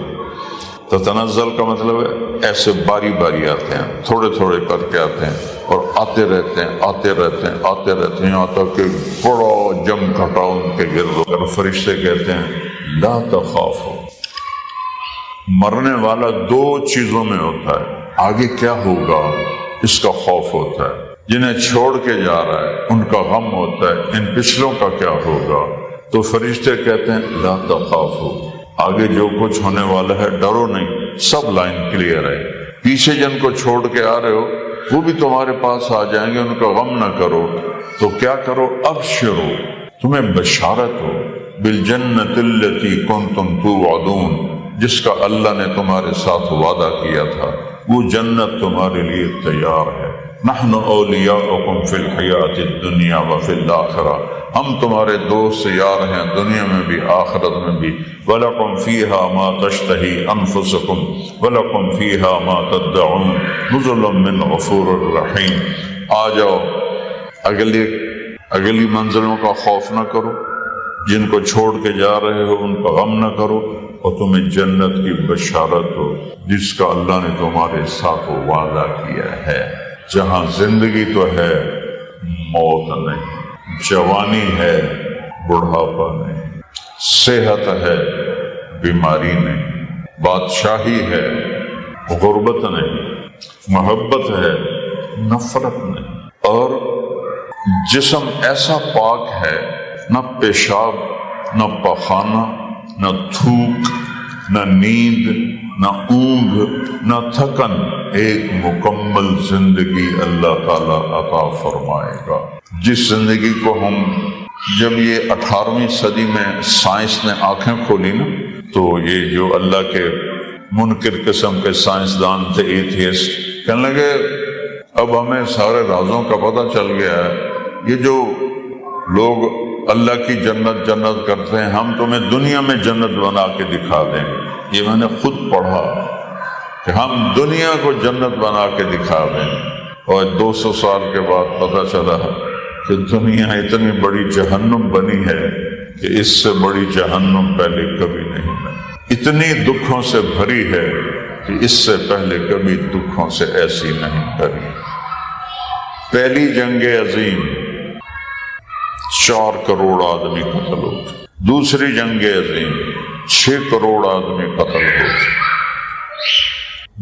[SPEAKER 2] تتنزل کا مطلب ہے ایسے باری باری آتے ہیں، تھوڑے تھوڑے کر کے آتے ہیں، اور آتے رہتے ہیں، آتے رہتے ہیں، آتے رہتے ہیں، یہاں تک کہ بڑا جم گھٹا ان کے گرد، اور فرشتے کہتے ہیں لا تخافوا۔ مرنے والا دو چیزوں میں ہوتا ہے، آگے کیا ہوگا اس کا خوف ہوتا ہے، جنہیں چھوڑ کے جا رہا ہے ان کا غم ہوتا ہے، ان پچھلوں کا کیا ہوگا۔ تو فرشتے کہتے ہیں لا تخافوا، آگے جو کچھ ہونے والا ہے ڈرو نہیں، سب لائن کلیئر ہے۔ پیچھے جن کو چھوڑ کے آ رہے ہو وہ بھی تمہارے پاس آ جائیں گے، ان کا غم نہ کرو۔ تو کیا کرو، ابشروا، تمہیں بشارت ہو، بالجنت التی کنتم توعدون، جس کا اللہ نے تمہارے ساتھ وعدہ کیا تھا، وہ جنت تمہارے لیے تیار ہے۔ نحن اولیاؤکم فی الحیات الدنیا وفی الآخرہ، ہم تمہارے دوست یار ہیں دنیا میں بھی آخرت میں بھی۔ وَلَكُمْ فِيهَا مَا تَشْتَهِي أَنفُسُكُمْ وَلَكُمْ فِيهَا مَا تَدَّعُونَ نُزُلٌ مِّنْ غَفُورٍ رَحِيمٍ۔ آ جاؤ، اگلی منزلوں کا خوف نہ کرو، جن کو چھوڑ کے جا رہے ہو ان کا غم نہ کرو، اور تمہیں جنت کی بشارت ہو جس کا اللہ نے تمہارے ساتھ وعدہ کیا ہے، جہاں زندگی تو ہے، موت نہیں، جوانی ہے، بڑھاپا نہیں، صحت ہے، بیماری نہیں، بادشاہی ہے، غربت نہیں، محبت ہے، نفرت نہیں، اور جسم ایسا پاک ہے، نہ پیشاب، نہ پخانہ، نہ تھوک، نہ نیند، نہ اونگ، نہ تھکن، ایک مکمل زندگی اللہ تعالیٰ عطا فرمائے گا۔ جس زندگی کو ہم، جب یہ 18ویں صدی میں سائنس نے آنکھیں کھولی نا، تو یہ جو اللہ کے منکر قسم کے سائنسدان تھے، ایتھیسٹ، کہنے لگے اب ہمیں سارے رازوں کا پتہ چل گیا ہے، یہ جو لوگ اللہ کی جنت جنت کرتے ہیں، ہم تمہیں دنیا میں جنت بنا کے دکھا دیں گے۔ یہ میں نے خود پڑھا کہ ہم دنیا کو جنت بنا کے دکھا دیں، اور 200 سال کے بعد پتہ چلا کہ دنیا اتنی بڑی جہنم بنی ہے کہ اس سے بڑی جہنم پہلے کبھی نہیں بنی، اتنی دکھوں سے بھری ہے کہ اس سے پہلے کبھی دکھوں سے ایسی نہیں بھری۔ پہلی جنگ عظیم 4 کروڑ آدمی قتل ہوتے، دوسری جنگ عظیم 6 کروڑ آدمی قتل ہوتے۔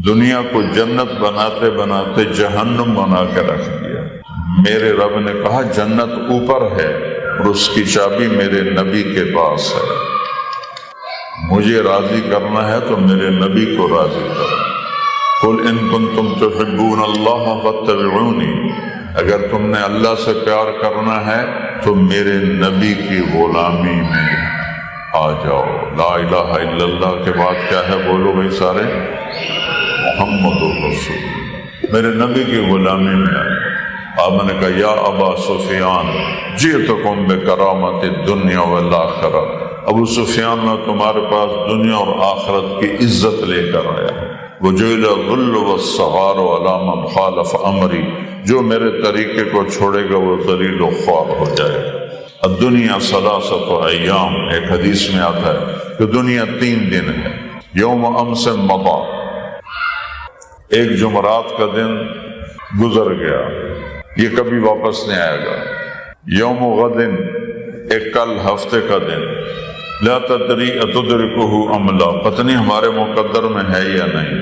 [SPEAKER 2] دنیا کو جنت بناتے بناتے جہنم بنا کے رکھ دیا۔ میرے رب نے کہا جنت اوپر ہے اور اس کی چابی میرے نبی کے پاس ہے، مجھے راضی کرنا ہے تو میرے نبی کو راضی کرو۔ قل ان کنتم تحبون اللہ فاتبعونی، اگر تم نے اللہ سے پیار کرنا ہے تو میرے نبی کی غلامی میں آ جاؤ۔ لا الہ الا اللہ کے بعد کیا ہے؟ بولو بھائی سارے، محمد رسول اللہ، میرے نبی کی غلامی میں آئے۔ آپ نے کہا یا ابا سفیان جئتکم بکرامت الدنیا والآخرہ، ابو سفیان میں تمہارے پاس دنیا اور آخرت کی عزت لے کر آیا۔ وجعل الذل والصغار علی من خالف امری، جو میرے طریقے کو چھوڑے گا وہ ذلیل و خوار ہو جائے گا۔ الدنیا ثلاثۃ ایام، ایک حدیث میں آتا ہے کہ دنیا 3 دن ہے۔ یوم امس مضی، ایک جمعرات کا دن گزر گیا، یہ کبھی واپس نہیں آئے گا۔ یوم غد، ایک کل ہفتے کا دن، لا تدری اتدرکہ ام لا، پتہ نہیں ہمارے مقدر میں ہے یا نہیں۔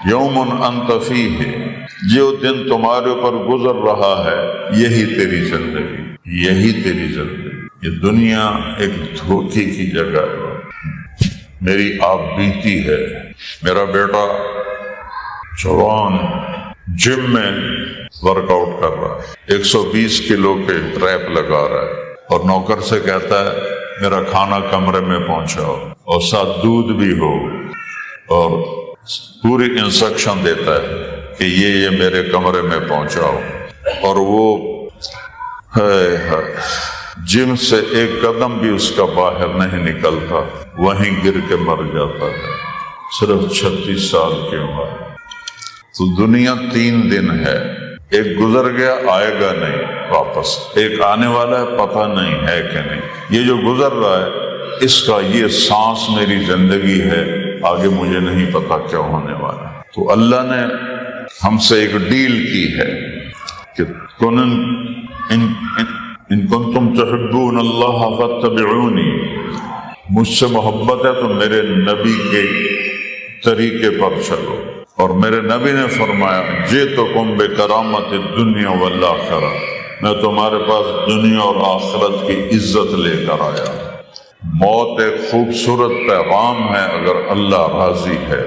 [SPEAKER 2] یوم انت فیہ، جو دن تمہارے اوپر گزر رہا ہے یہی تیری زندگی، یہی تیری زندگی۔ یہ دنیا ایک دھوکے کی جگہ ہے۔ میری آپ بیتی ہے، میرا بیٹا جوان جم میں ورک آؤٹ کر رہا ہے، 120 کلو کے ٹریپ لگا رہا ہے، اور نوکر سے کہتا ہے میرا کھانا کمرے میں پہنچاؤ، اور ساتھ دودھ بھی ہو، اور پوری انسٹرکشن دیتا ہے کہ یہ میرے کمرے میں پہنچاؤ، اور وہ جم سے ایک قدم بھی اس کا باہر نہیں نکلتا، وہیں گر کے مر جاتا ہے، صرف 36 سال کی عمر۔ تو دنیا 3 دن ہے، ایک گزر گیا آئے گا نہیں واپس، ایک آنے والا ہے پتہ نہیں ہے کہ نہیں۔ یہ جو گزر رہا ہے اس کا یہ سانس میری زندگی ہے، آگے مجھے نہیں پتا کیا ہونے والا۔ تو اللہ نے ہم سے ایک ڈیل کی ہے کہ ان کنتم تحبون اللہ فاتبعونی، مجھ سے محبت ہے تو میرے نبی کے طریقے پر چلو۔ اور میرے نبی نے فرمایا جئتکم بکرامت الدنیا والآخرہ، میں تمہارے پاس دنیا اور آخرت کی عزت لے کر آیا۔ موت ایک خوبصورت پیغام ہے اگر اللہ راضی ہے،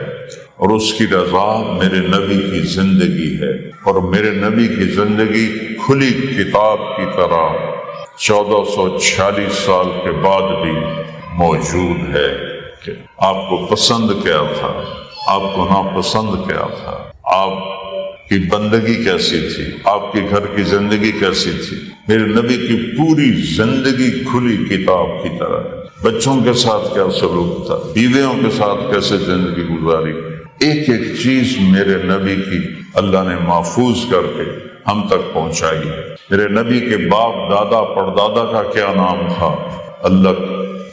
[SPEAKER 2] اور اس کی رضا میرے نبی کی زندگی ہے، اور میرے نبی کی زندگی کھلی کتاب کی طرح 1446 سال کے بعد بھی موجود ہے کہ آپ کو پسند کیا تھا، آپ کو ناپسند کیا تھا، آپ کی بندگی کیسی تھی، آپ کے گھر کی زندگی کیسی تھی۔ میرے نبی کی پوری زندگی کھلی کتاب کی طرح ہے۔ بچوں کے ساتھ کیا سلوک تھا، بیویوں کے ساتھ کیسے زندگی گزاری، ایک ایک چیز میرے نبی کی اللہ نے محفوظ کر کے ہم تک پہنچائی ہے۔ میرے نبی کے باپ دادا پردادا کا کیا نام تھا، اللہ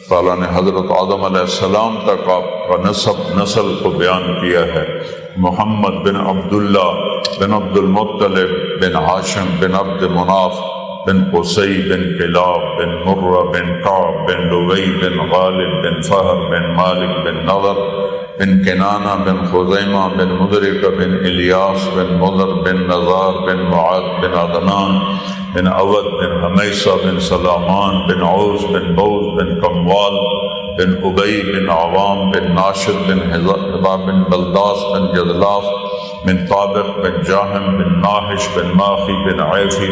[SPEAKER 2] تعالیٰ نے حضرت آدم علیہ السلام تک آپ کا نسل کو بیان کیا ہے۔ محمد بن عبداللہ بن عبد المطلب بن ہاشم بن عبد مناف بن قصی بن کلاب بن مرہ بن کعب بن لوی بن غالب بن فہر بن مالک بن نضر بن کنانہ بن خزیمہ بن مدرکہ بن الیاس بن مضر بن نزار بن معاذ بن عدنان بن عود بن حمیسہ بن سلامان بن عوز بن بوز بن کموال بن ابی بن عوام بن ناشد بن حذا بن بلداس بن جدلاف بن طابق بن جاہم بن ناحش بن ماخی بن عیفی